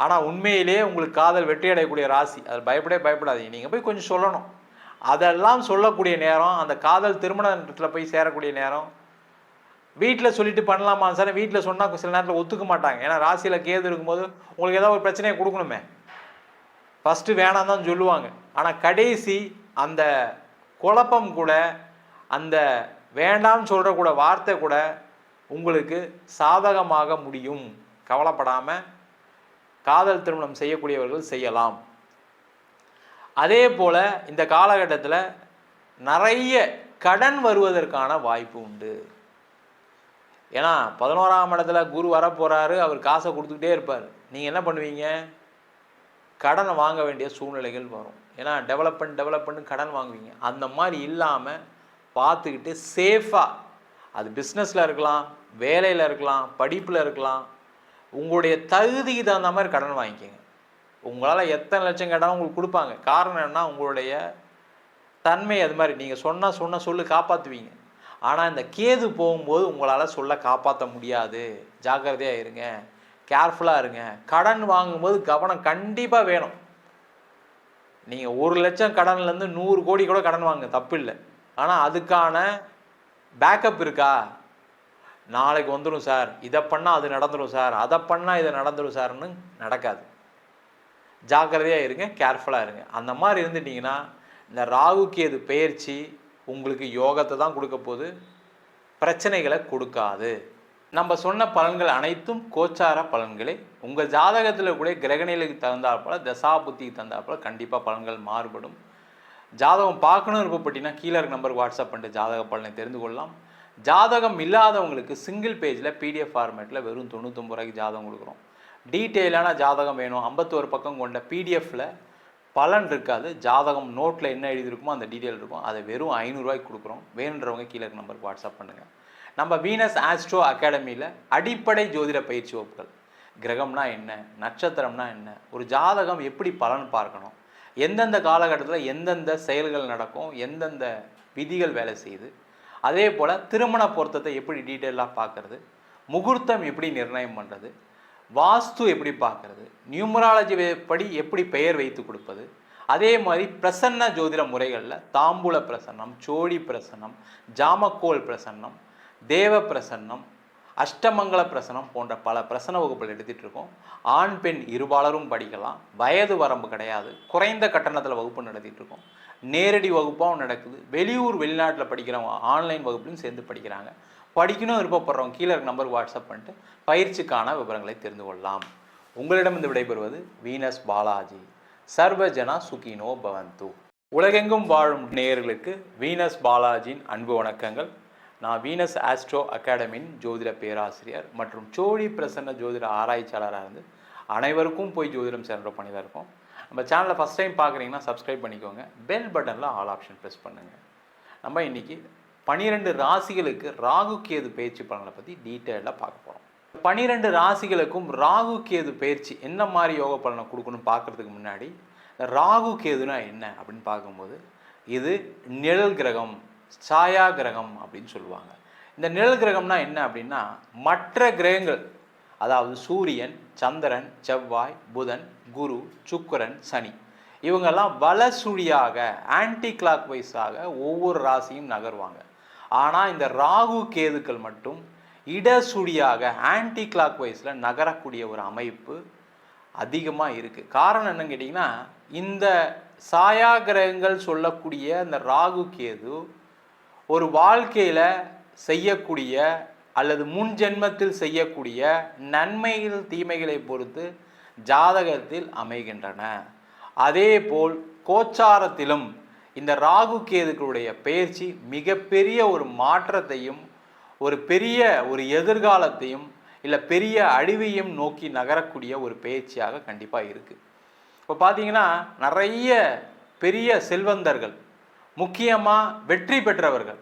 ஆனால் உண்மையிலே உங்களுக்கு காதல் வெற்றி அடையக்கூடிய ராசி, அதில் பயப்படாதீங்க. நீங்கள் போய் கொஞ்சம் சொல்லணும். அதெல்லாம் சொல்லக்கூடிய நேரம், அந்த காதல் திருமணத்தில் போய் சேரக்கூடிய நேரம். வீட்டில் சொல்லிட்டு பண்ணலாமா சார், வீட்டில் சொன்னால் சில நேரத்தில் ஒத்துக்க மாட்டாங்க. ஏன்னா ராசியில் கேது இருக்கும்போது உங்களுக்கு ஏதாவது ஒரு பிரச்சனையை கொடுக்கணுமே, ஃபஸ்ட்டு வேணாம் தான் சொல்லுவாங்க. ஆனால் கடைசி அந்த குழப்பம் கூட, அந்த வேண்டாம்னு சொல்கிற கூட வார்த்தை கூட உங்களுக்கு சாதகமாக முடியும். கவலைப்படாமல் காதல் திருமணம் செய்யக்கூடியவர்கள் செய்யலாம். அதே போல் இந்த காலகட்டத்தில் நிறைய கடன் வருவதற்கான வாய்ப்பு உண்டு. ஏன்னா 11ஆம் இடத்துல குரு வரப்போகிறாரு, அவர் காசை கொடுத்துக்கிட்டே இருப்பார். நீங்கள் என்ன பண்ணுவீங்க, கடனை வாங்க வேண்டிய சூழ்நிலைகள் வரும். ஏன்னா டெவலப்மெண்ட் கடன் வாங்குவீங்க. அந்த மாதிரி இல்லாமல் பார்த்துக்கிட்டு சேஃபாக, அது பிஸ்னஸில் இருக்கலாம், வேலையில் இருக்கலாம், படிப்பில் இருக்கலாம், உங்களுடைய தகுதிக்கு தகுந்த மாதிரி கடன் வாங்கிக்கோங்க. உங்களால் எத்தனை லட்சம் கேட்டாலும் உங்களுக்கு கொடுப்பாங்க. காரணம் என்னன்னா உங்களுடைய தன்மை அது மாதிரி. நீங்கள் சொன்ன சொல்லு காப்பாற்றுவீங்க. ஆனால் இந்த கேது போகும்போது உங்களால் சொல்ல காப்பாற்ற முடியாது. ஜாக்கிரதையாக இருங்க, கேர்ஃபுல்லாக இருங்க. கடன் வாங்கும்போது கவனம் கண்டிப்பாக வேணும். நீங்கள் 1 லட்சம் கடன்லேருந்து 100 கோடி கூட கடன் வாங்க, தப்பு இல்லை. ஆனால் அதுக்கான பேக்கப் இருக்கா? நாளைக்கு வந்துடும் சார், இதை பண்ணால் அது நடந்துடும் சார், அதை பண்ணால் இதை நடந்துடும் சார்னு நடக்காது. ஜாக்கிரதையாக இருங்க, கேர்ஃபுல்லாக இருங்க. அந்த மாதிரி இருந்துட்டிங்கன்னா இந்த ராகு கேது பெயர்ச்சி உங்களுக்கு யோகத்தை தான் கொடுக்க போகுது, பிரச்சனைகளை கொடுக்காது. நம்ம சொன்ன பலன்கள் அனைத்தும் கோச்சார பலன்களே. உங்கள் ஜாதகத்தில் கூட கிரகநிலைக்கு தகுந்தாற்போல், தசா புத்திக்கு தகுந்தாற்போல் கண்டிப்பாக பலன்கள் மாறுபடும். ஜாதகம் பார்க்கணும் விருப்பப்பட்டீங்கன்னா கீழே இருக்க நம்பருக்கு வாட்ஸ்அப் பண்ணிட்டு ஜாதக பலனை தெரிந்து கொள்ளலாம். ஜாதகம் இல்லாதவங்களுக்கு சிங்கிள் பேஜில் PDF ஃபார்மேட்டில் வெறும் 99 ரூபாய்க்கு ஜாதகம் கொடுக்குறோம். டீட்டெயிலான ஜாதகம் வேணும், 51 பக்கம் கொண்ட PDFில் பலன் இருக்காது, ஜாதகம் நோட்டில் என்ன எழுதியிருக்குமோ அந்த டீட்டெயில் இருக்கும். அதை வெறும் 500 ரூபாய்க்கு கொடுக்குறோம். வேணுன்றவங்க கீழே இருக்க நம்பருக்கு வாட்ஸ்அப் பண்ணுங்கள். நம்ம வீனஸ் ஆஸ்ட்ரோ அகாடமியில் அடிப்படை ஜோதிட பயிற்சி வகுப்புகள், கிரகம்னா என்ன, நட்சத்திரம்னா என்ன, ஒரு ஜாதகம் எப்படி பலன் பார்க்கணும், எந்தெந்த காலகட்டத்தில் எந்தெந்த செயல்கள் நடக்கும், எந்தெந்த விதிகள் வேலை செய்யுது, அதே போல் திருமண பொருத்தத்தை எப்படி டீட்டெயிலாக பார்க்குறது, முகூர்த்தம் எப்படி நிர்ணயம் பண்ணுறது, வாஸ்து எப்படி பார்க்குறது, நியூமராலஜி படி எப்படி பெயர் வைத்து கொடுப்பது, அதே மாதிரி பிரசன்ன ஜோதிட முறைகளில் தாம்பூல பிரசன்னம், சோழி பிரசன்னம், ஜாமக்கோல் பிரசன்னம், தேவ பிரசன்னம், அஷ்டமங்கல பிரசனம் போன்ற பல பிரசன வகுப்புகள் எடுத்துகிட்டு இருக்கோம். ஆண் பெண் இருபாலரும் படிக்கலாம். வயது வரம்பு கிடையாது. குறைந்த கட்டணத்தில் வகுப்பு நடத்திட்டு இருக்கோம். நேரடி வகுப்பாகவும் நடக்குது. வெளியூர் வெளிநாட்டில் படிக்கிறவங்க ஆன்லைன் வகுப்புலையும் சேர்ந்து படிக்கிறாங்க. படிக்கணும் விருப்பப்படுறவங்க கீழே இருக்க நம்பருக்கு வாட்ஸ்அப் பண்ணிட்டு பயிற்சிக்கான விவரங்களை தெரிந்து கொள்ளலாம். உங்களிடமிருந்து விடைபெறுவது வீனஸ் பாலாஜி. சர்வஜனா சுகினோ பவந்து. உலகெங்கும் வாழும் நேயர்களுக்கு வீனஸ் பாலாஜியின் அன்பு வணக்கங்கள். நான் வீனஸ் ஆஸ்ட்ரோ அகாடமியின் ஜோதிட பேராசிரியர் மற்றும் சோழி பிரசன்ன ஜோதிட ஆராய்ச்சியாளராக இருந்து அனைவருக்கும் போய் ஜோதிடம் சேர்ந்த பண்ணி தான் இருக்கோம். நம்ம சேனலை ஃபஸ்ட் டைம் பார்க்குறீங்கன்னா சப்ஸ்கிரைப் பண்ணிக்கோங்க. பெல் பட்டனில் ஆல் ஆப்ஷன் ப்ரெஸ் பண்ணுங்கள். நம்ம இன்றைக்கி 12 ராசிகளுக்கு ராகு கேது பயிற்சி பலனை பற்றி டீட்டெயிலாக பார்க்க போகிறோம். 12 ராசிகளுக்கும் ராகு கேது பயிற்சி என்ன மாதிரி யோக பலனை கொடுக்கணும்னு பார்க்குறதுக்கு முன்னாடி ராகு கேதுனா என்ன அப்படின்னு பார்க்கும்போது இது நிழல் கிரகம், சாயா கிரகம் அப்படின்னு சொல்லுவாங்க. இந்த நிழல் கிரகம்னா என்ன அப்படின்னா மற்ற கிரகங்கள், அதாவது சூரியன், சந்திரன், செவ்வாய், புதன், குரு, சுக்கிரன், சனி, இவங்கெல்லாம் வலசுழியாக ஆன்டி கிளாக் வைஸாக ஒவ்வொரு ராசியும் நகர்வாங்க. ஆனால் இந்த ராகு கேதுக்கள் மட்டும் இடசுழியாக ஆன்டி கிளாக் வைஸில் நகரக்கூடிய ஒரு அமைப்பு அதிகமாக இருக்குது. காரணம் என்னன்னு கேட்டிங்கன்னா, இந்த சாயா கிரகங்கள் சொல்லக்கூடிய இந்த ராகு கேது ஒரு வாழ்க்கையில் செய்யக்கூடிய அல்லது முன் ஜென்மத்தில் செய்யக்கூடிய நன்மைகள் தீமைகளை பொறுத்து ஜாதகத்தில் அமைகின்றன. அதேபோல் கோச்சாரத்திலும் இந்த ராகு கேதுக்களுடைய பெயர்ச்சி மிகப்பெரிய ஒரு மாற்றத்தையும் ஒரு எதிர்காலத்தையும் இல்லை பெரிய அழிவையும் நோக்கி நகரக்கூடிய ஒரு பெயர்ச்சியாக கண்டிப்பாக இருக்குது. இப்போ பார்த்தீங்கன்னா நிறைய பெரிய செல்வந்தர்கள், முக்கியமாக வெற்றி பெற்றவர்கள்,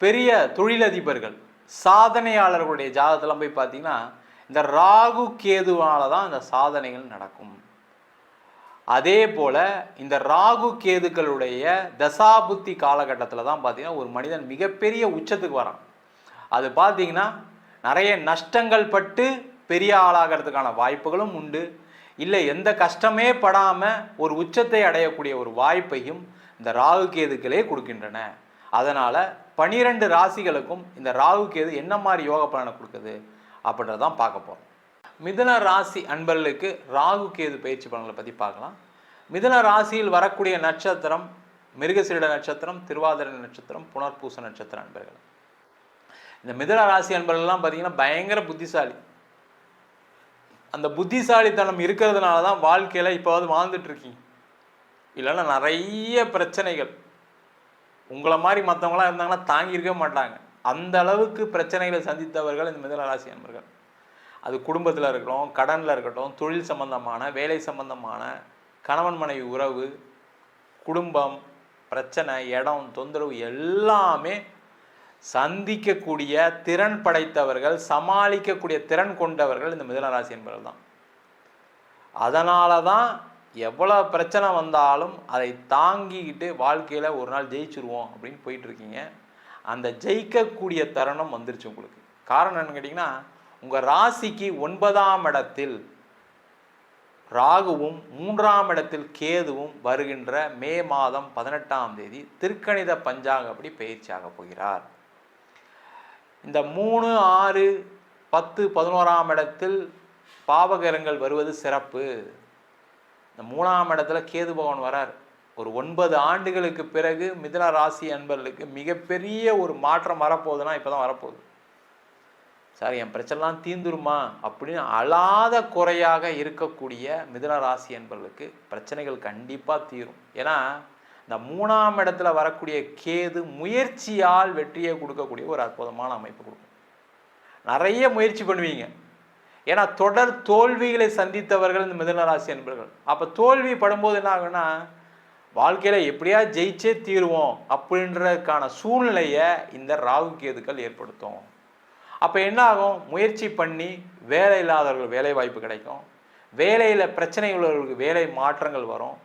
பெரிய தொழிலதிபர்கள், சாதனையாளர்களுடைய ஜாதகத்தெல்லாம் போய் பார்த்தீங்கன்னா இந்த ராகு கேதுவால தான் இந்த சாதனைகள் நடக்கும். அதே போல் இந்த ராகு கேதுக்களுடைய தசாபுத்தி காலகட்டத்தில் தான் பார்த்தீங்கன்னா ஒரு மனிதன் மிகப்பெரிய உச்சத்துக்கு வரான். அது பார்த்தீங்கன்னா நிறைய நஷ்டங்கள் பட்டு பெரிய ஆளாகிறதுக்கான வாய்ப்புகளும் உண்டு. இல்லை எந்த கஷ்டமே படாமல் ஒரு உச்சத்தை அடையக்கூடிய ஒரு வாய்ப்பையும் இந்த ராகு கேதுக்களே கொடுக்கின்றன. அதனால் 12 ராசிகளுக்கும் இந்த ராகு கேது என்ன மாதிரி யோக பலனை கொடுக்குது அப்படின்றதான் பார்க்க போகிறோம். மிதுன ராசி அன்பர்களுக்கு ராகு கேது பயிற்சி பலன்களை பற்றி பார்க்கலாம். மிதுன ராசியில் வரக்கூடிய நட்சத்திரம் மிருகசீரிட நட்சத்திரம், திருவாதிரை நட்சத்திரம், புனர்பூச நட்சத்திர அன்பர்கள். இந்த மிதுன ராசி அன்பர்கள்லாம் பார்த்தீங்கன்னா பயங்கர புத்திசாலி. அந்த புத்திசாலித்தனம் இருக்கிறதுனால தான் வாழ்க்கையில் இப்போவாது வாழ்ந்துட்டு இருக்கீங்க. இல்லைன்னா நிறைய பிரச்சனைகள், உங்களை மாதிரி மற்றவங்களாம் இருந்தாங்கன்னா தாங்கியிருக்க மாட்டாங்க. அந்த அளவுக்கு பிரச்சனைகளை சந்தித்தவர்கள் இந்த மிதுன ராசி அன்பர்கள். அது குடும்பத்தில் இருக்கட்டும், கடனில் இருக்கட்டும், தொழில் சம்பந்தமான, வேலை சம்பந்தமான, கணவன் மனைவி உறவு, குடும்பம் பிரச்சனை, இடம் தொந்தரவு எல்லாமே சந்திக்கக்கூடிய திறன் படைத்தவர்கள், சமாளிக்கக்கூடிய திறன் கொண்டவர்கள் இந்த மிதுன ராசி என்பவர்கள் தான். அதனால தான் எவ்வளோ பிரச்சனை வந்தாலும் அதை தாங்கிக்கிட்டு வாழ்க்கையில் ஒரு நாள் ஜெயிச்சுருவோம் அப்படின்னு போயிட்டுருக்கீங்க. அந்த ஜெயிக்கக்கூடிய தருணம் வந்துருச்சு உங்களுக்கு. காரணம் என்னன்னு கேட்டிங்கன்னா, உங்கள் ராசிக்கு 9ஆம் இடத்தில் ராகுவும் 3ஆம் இடத்தில் கேதுவும் வருகின்ற மே மாதம் 18ஆம் தேதி திருக்கணித பஞ்சாங்கப்படி பயிற்சியாக போகிறார். இந்த 3, 6, 10, 11ஆம் இடத்தில் பாவகரங்கள் வருவது சிறப்பு. இந்த 3ஆம் இடத்துல கேது பகவான் வரார். ஒரு 9 ஆண்டுகளுக்கு பிறகு மிதுன ராசி அன்பர்களுக்கு மிகப்பெரிய ஒரு மாற்றம் வரப்போகுதுன்னா இப்போ தான் வரப்போகுது. சார் என் பிரச்சனைலாம் தீந்துருமா அப்படின்னு அழாத குறையாக இருக்கக்கூடிய மிதுன ராசி என்பவர்களுக்கு பிரச்சனைகள் கண்டிப்பாக தீரும். ஏன்னா இந்த 3ஆம் இடத்துல வரக்கூடிய கேது முயற்சியால் வெற்றியை கொடுக்கக்கூடிய ஒரு அற்புதமான அமைப்பு கொடுக்கும். நிறைய முயற்சி பண்ணுவீங்க. ஏன்னா தொடர் தோல்விகளை சந்தித்தவர்கள் இந்த மிதுன ராசி என்பவர்கள். அப்போ தோல்வி படும்போது என்ன ஆகுன்னா, வாழ்க்கையில் எப்படியா ஜெயிச்சே தீருவோம் அப்படின்றதுக்கான சூழ்நிலையை இந்த ராகு கேதுக்கள் ஏற்படுத்தும். அப்போ என்ன ஆகும், முயற்சி பண்ணி வேலை இல்லாதவர்கள் வேலை வாய்ப்பு கிடைக்கும், வேலையில் பிரச்சனை உள்ளவர்களுக்கு வேலை மாற்றங்கள் வரும்,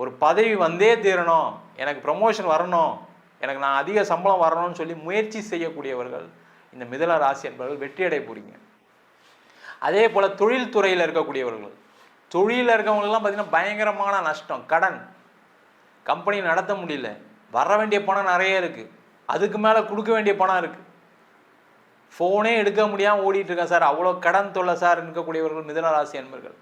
ஒரு பதவி வந்தே தீரணும், எனக்கு ப்ரமோஷன் வரணும், எனக்கு நான் அதிக சம்பளம் வரணும்னு சொல்லி முயற்சி செய்யக்கூடியவர்கள் இந்த மிதுன ராசி என்பவர்கள் வெற்றி அடைய போறீங்க. அதே போல் தொழில் துறையில் இருக்கக்கூடியவர்கள், தொழிலில் இருக்கவங்களுக்குலாம் பார்த்தீங்கன்னா பயங்கரமான நஷ்டம், கடன், கம்பெனி நடத்த முடியல, வர வேண்டிய பணம் நிறைய இருக்குது, அதுக்கு மேலே கொடுக்க வேண்டிய பணம் இருக்குது, ஃபோனே எடுக்க முடியாமல் ஓடிட்டுருக்கேன் சார், அவ்வளோ கடன் தொல்லை சார் இருக்கக்கூடியவர்கள் மிதுன ராசி அன்பர்கள்.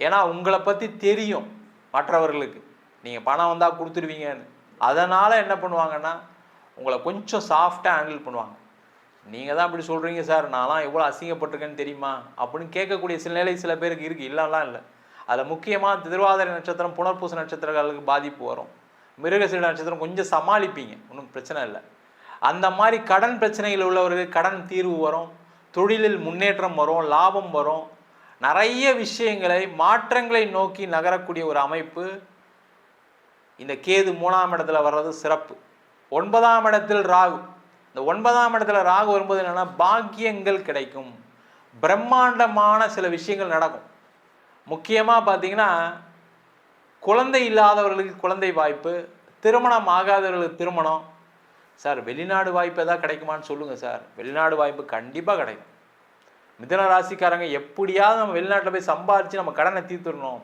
ஏன்னா உங்களை பற்றி தெரியும் மற்றவர்களுக்கு, நீங்கள் பணம் வந்தால் கொடுத்துருவீங்கன்னு. அதனால் என்ன பண்ணுவாங்கன்னா உங்களை கொஞ்சம் சாஃப்டாக ஹேண்டில் பண்ணுவாங்க. நீங்கள் தான் அப்படி சொல்கிறீங்க சார், நான்லாம் எவ்வளோ அசிங்கப்பட்டிருக்கேன்னு தெரியுமா அப்படின்னு கேட்கக்கூடிய சில நிலை சில பேருக்கு இருக்குது, இல்லைலாம் இல்லை. அதில் முக்கியமாக திருவாதிரை நட்சத்திரம், புனர்பூச நட்சத்திரங்களுக்கு பாதிப்பு வரும். மிருகசீட நட்சத்திரம் கொஞ்சம் சமாளிப்பீங்க, ஒன்றும் பிரச்சனை இல்லை. அந்த மாதிரி கடன் பிரச்சனைகள் உள்ளவர்களுக்கு கடன் தீர்வு வரும், தொழிலில் முன்னேற்றம் வரும், லாபம் வரும், நிறைய விஷயங்களை மாற்றங்களை நோக்கி நகரக்கூடிய ஒரு அமைப்பு. இந்த கேது 3ஆம் இடத்துல வர்றது சிறப்பு. 9ஆம் இடத்தில் ராகு. இந்த 9ஆம் இடத்துல ராகு வரும்போது என்னன்னா பாக்கியங்கள் கிடைக்கும், பிரம்மாண்டமான சில விஷயங்கள் நடக்கும். முக்கியமாக பார்த்தீங்கன்னா குழந்தை இல்லாதவர்களுக்கு குழந்தை வாய்ப்பு, திருமணம் ஆகாதவர்களுக்கு திருமணம். சார் வெளிநாடு வாய்ப்பு எதாவது கிடைக்குமான்னு சொல்லுங்கள் சார். வெளிநாடு வாய்ப்பு கண்டிப்பாக கிடைக்கும். மிதுன ராசிக்காரங்க எப்படியாவது நம்ம வெளிநாட்டில் போய் சம்பாரித்து நம்ம கடனை தீர்த்துடணும்,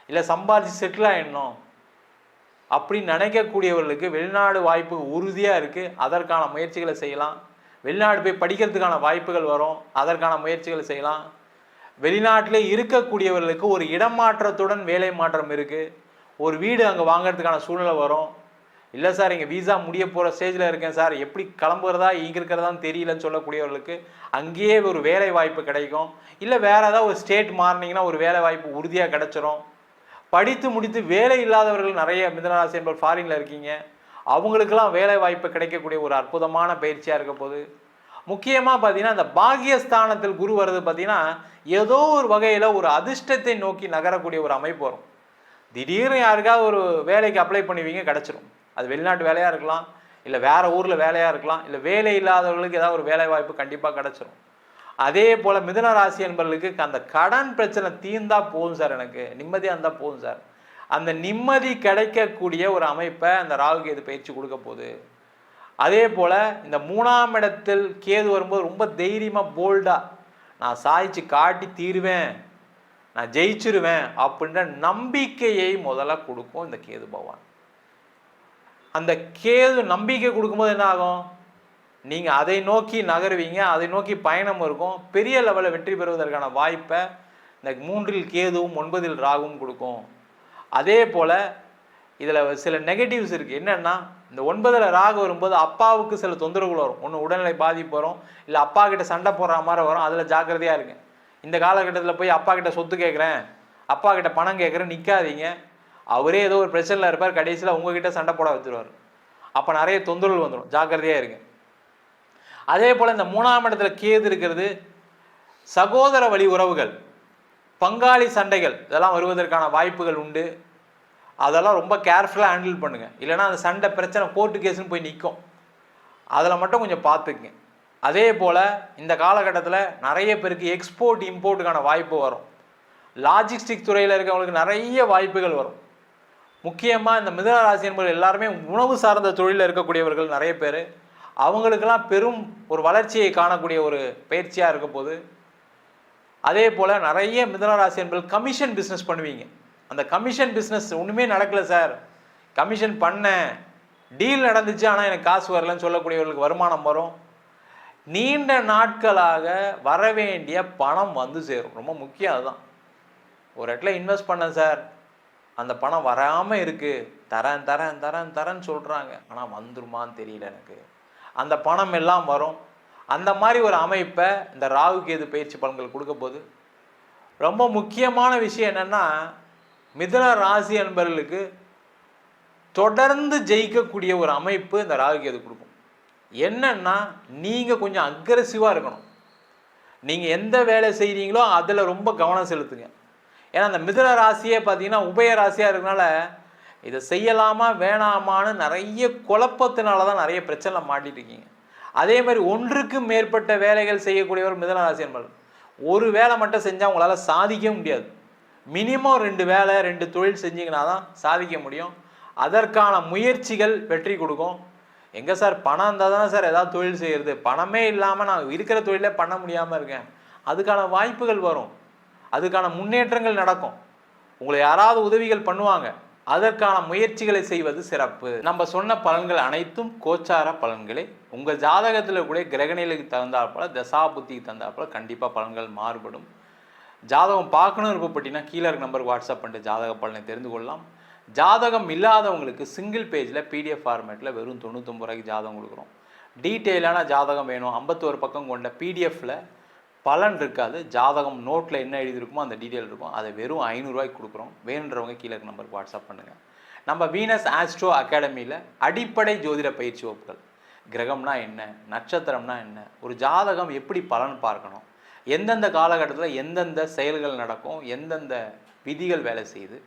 இல்லை சம்பாரித்து செட்டில் ஆகிடணும் அப்படின்னு நினைக்கக்கூடியவர்களுக்கு வெளிநாடு வாய்ப்பு உறுதியாக இருக்குது. அதற்கான முயற்சிகளை செய்யலாம். வெளிநாடு போய் படிக்கிறதுக்கான வாய்ப்புகள் வரும், அதற்கான முயற்சிகளை செய்யலாம். வெளிநாட்டிலே இருக்கக்கூடியவர்களுக்கு ஒரு இடமாற்றத்துடன் வேலை மாற்றம் இருக்குது, ஒரு வீடு அங்கே வாங்கிறதுக்கான சூழ்நிலை வரும். இல்லை சார் இங்கே வீசா முடிய போகிற ஸ்டேஜில் இருக்கேன் சார், எப்படி கிளம்புறதா இங்கே இருக்கிறதான்னு தெரியலன்னு சொல்லக்கூடியவர்களுக்கு அங்கேயே ஒரு வேலை வாய்ப்பு கிடைக்கும். இல்லை வேறு ஏதாவது ஒரு ஸ்டேட் மாறினீங்கன்னா ஒரு வேலை வாய்ப்பு உறுதியாக கிடைச்சிரும். படித்து முடித்து வேலை இல்லாதவர்கள் நிறைய மிதுனராசி என்பவர் ஃபாரினில் இருக்கீங்க, அவங்களுக்கெல்லாம் வேலை வாய்ப்பு கிடைக்கக்கூடிய ஒரு அற்புதமான பயிற்சியாக இருக்க போது. முக்கியமாக பார்த்தீங்கன்னா இந்த பாகியஸ்தானத்தில் குரு வருது பார்த்தீங்கன்னா ஏதோ ஒரு வகையில் ஒரு அதிர்ஷ்டத்தை நோக்கி நகரக்கூடிய ஒரு அமைப்பு வரும். திடீர்னு யாருக்காவது ஒரு வேலைக்கு அப்ளை பண்ணுவீங்க, கிடச்சிரும். அது வெளிநாட்டு வேலையாக இருக்கலாம், இல்லை வேறு ஊரில் வேலையாக இருக்கலாம், இல்லை வேலை இல்லாதவர்களுக்கு ஏதாவது ஒரு வேலை வாய்ப்பு கண்டிப்பாக கிடச்சிரும். அதே போல் மிதுன ராசி என்பவர்களுக்கு அந்த கடன் பிரச்சனை தீர்ந்தால் போதும் சார், எனக்கு நிம்மதியாக இருந்தால் போதும் சார், அந்த நிம்மதி கிடைக்கக்கூடிய ஒரு அமைப்பை அந்த ராகு கேது பயிற்சி கொடுக்க போகுது. அதே போல் இந்த 3ஆம் இடத்தில் கேது வரும்போது ரொம்ப தைரியமாக போல்டாக நான் சாய்ச்சி காட்டி தீருவேன், நான் ஜெயிச்சிருவேன் அப்படின்ற நம்பிக்கையை முதல்ல கொடுக்கும் இந்த கேது பகவான். அந்த கேது நம்பிக்கை கொடுக்கும்போது என்ன ஆகும், நீங்கள் அதை நோக்கி நகருவீங்க, அதை நோக்கி பயணம் இருக்கும், பெரிய லெவலில் வெற்றி பெறுவதற்கான வாய்ப்பை இந்த 3இல் கேதுவும் 9இல் ராகுவும் கொடுக்கும். அதே போல் இதில் சில நெகட்டிவ்ஸ் இருக்குது. என்னென்னா இந்த 9இல் ராகு வரும்போது அப்பாவுக்கு சில தொந்தரவுகள் வரும். ஒன்று உடல்நிலை பாதிப்பு வரும், இல்லை அப்பா கிட்ட சண்டை போடுற மாதிரி வரும். அதில் ஜாக்கிரதையாக இருங்க. இந்த காலகட்டத்தில் போய் அப்பா கிட்ட சொத்து கேட்குறேன், அப்பா கிட்ட பணம் கேட்குறேன் நிற்காதீங்க. அவரே ஏதோ ஒரு பிரச்சனையில் இருப்பார், கடைசியில் உங்ககிட்ட சண்டை போட வச்சுருவார். அப்போ நிறைய தொந்தரவுகள் வந்துடும், ஜாக்கிரதையாக இருங்க. அதே போல் இந்த 3ஆம் இடத்துல கேது இருக்கிறது சகோதர வழி உறவுகள், பங்காளி சண்டைகள் இதெல்லாம் வருவதற்கான வாய்ப்புகள் உண்டு. அதெல்லாம் ரொம்ப கேர்ஃபுல்லாக ஹேண்டில் பண்ணுங்கள், இல்லைனா அந்த சண்டை பிரச்சனை கோர்ட்டு கேஸுன்னு போய் நிற்கும். அதில் மட்டும் கொஞ்சம் பார்த்துக்குங்க. அதே போல் இந்த காலகட்டத்தில் நிறைய பேருக்கு எக்ஸ்போர்ட் இம்போர்ட்டுக்கான வாய்ப்பு வரும். லாஜிஸ்டிக் துறையில் இருக்கவங்களுக்கு நிறைய வாய்ப்புகள் வரும். முக்கியமாக இந்த மிதுன ராசி என்பவர்கள் எல்லாருமே உணவு சார்ந்த தொழிலில் இருக்கக்கூடியவர்கள் நிறைய பேர், அவங்களுக்கெல்லாம் பெரும் ஒரு வளர்ச்சியை காணக்கூடிய ஒரு பயிற்சியாக இருக்க போது. அதே போல் நிறைய மிதுன ராசி என்பவர்கள் கமிஷன் பிஸ்னஸ் பண்ணுவீங்க. அந்த கமிஷன் பிஸ்னஸ் ஒன்றுமே நடக்கலை சார், கமிஷன் பண்ணேன், டீல் நடந்துச்சு ஆனால் எனக்கு காசு வரலன்னு சொல்லக்கூடியவர்களுக்கு வருமானம் வரும். நீண்ட நாட்களாக வர வேண்டிய பணம் வந்து சேரும். ரொம்ப முக்கியம் அதுதான். ஒரு இடத்துல இன்வெஸ்ட் பண்ணேன் சார், அந்த பணம் வராமல் இருக்குது, தரேன் தரேன் தரேன் தரேன்னு சொல்கிறாங்க, ஆனால் வந்துருமான்னு தெரியல எனக்கு. அந்த பணம் எல்லாம் வரும். அந்த மாதிரி ஒரு அமைப்பை இந்த ராகு கேது பயிற்சி பலன்கள் கொடுக்க போது. ரொம்ப முக்கியமான விஷயம் என்னென்னா மிதுன ராசி என்பவர்களுக்கு தொடர்ந்து ஜெயிக்கக்கூடிய ஒரு அமைப்பு இந்த ராகு கேது கொடுக்கும். என்னன்னா நீங்கள் கொஞ்சம் அக்ரெசிவாக இருக்கணும். நீங்கள் எந்த வேலை செய்கிறீங்களோ அதில் ரொம்ப கவனம் செலுத்துங்க. ஏன்னா அந்த மிதுன ராசியே பார்த்தீங்கன்னா உபய ராசியாக இருக்கனால இதை செய்யலாமா வேணாமான்னு நிறைய குழப்பத்தினால தான் நிறைய பிரச்சனை மாட்டிட்டு இருக்கீங்க. அதே மாதிரி ஒன்றுக்கு மேற்பட்ட வேலைகள் செய்யக்கூடியவர் மிதுன ராசி என்பவர். ஒரு வேலை மட்டும் செஞ்சால் உங்களால் சாதிக்க முடியாது. மினிமம் 2 வேலை 2 தொழில் செஞ்சிங்கன்னா தான் சாதிக்க முடியும். அதற்கான முயற்சிகள் வெற்றி கொடுக்கும். எங்கே சார் பணம் இருந்தால் தானே சார் ஏதாவது தொழில் செய்கிறது, பணமே இல்லாமல் நான் இருக்கிற தொழிலே பண்ண முடியாமல் இருக்கேன், அதுக்கான வாய்ப்புகள் வரும். அதுக்கான முன்னேற்றங்கள் நடக்கும். உங்களை யாராவது உதவிகள் பண்ணுவாங்க. அதற்கான முயற்சிகளை செய்வது சிறப்பு. நம்ம சொன்ன பலன்கள் அனைத்தும் கோச்சார பலன்களே. உங்கள் ஜாதகத்தில் கூட கிரகநிலைக்கு தகுந்தாற்போல தசா புத்திக்கு தகுந்தாற்போல கண்டிப்பாக பலன்கள் மாறுபடும். ஜாதகம் பார்க்கணும் விருப்பப்பட்டீங்கன்னா கீழே இருக்க நம்பருக்கு வாட்ஸ்அப் பண்ணிட்டு ஜாதக பலனை தெரிந்து கொள்ளலாம். ஜாதகம் இல்லாதவங்களுக்கு சிங்கிள் பேஜில் பிடிஎஃப் ஃபார்மேட்டில் வெறும் 99 ரூபாய்க்கு ஜாதகம் கொடுக்குறோம். டீட்டெயிலான ஜாதகம் வேணும் 51 பக்கம் கொண்ட பிடிஎஃப்பில் பலன் இருக்காது. ஜாதகம் நோட்டில் என்ன எழுதியிருக்குமோ அந்த டீட்டெயில் இருக்கும். அதை வெறும் 500 ரூபாய்க்கு கொடுக்குறோம். வேணுன்றவங்க கீழே இருக்க நம்பருக்கு வாட்ஸ்அப் பண்ணுங்கள். நம்ம வீனஸ் ஆஸ்ட்ரோ அகாடமியில் அடிப்படை ஜோதிட பயிற்சி வகுப்புகள், கிரகம்னா என்ன, நட்சத்திரம்னா என்ன, ஒரு ஜாதகம் எப்படி பலன் பார்க்கணும், எந்தெந்த காலகட்டத்தில் எந்தெந்த செயல்கள் நடக்கும், எந்தெந்த விதிகள் வேலை செய்யுது,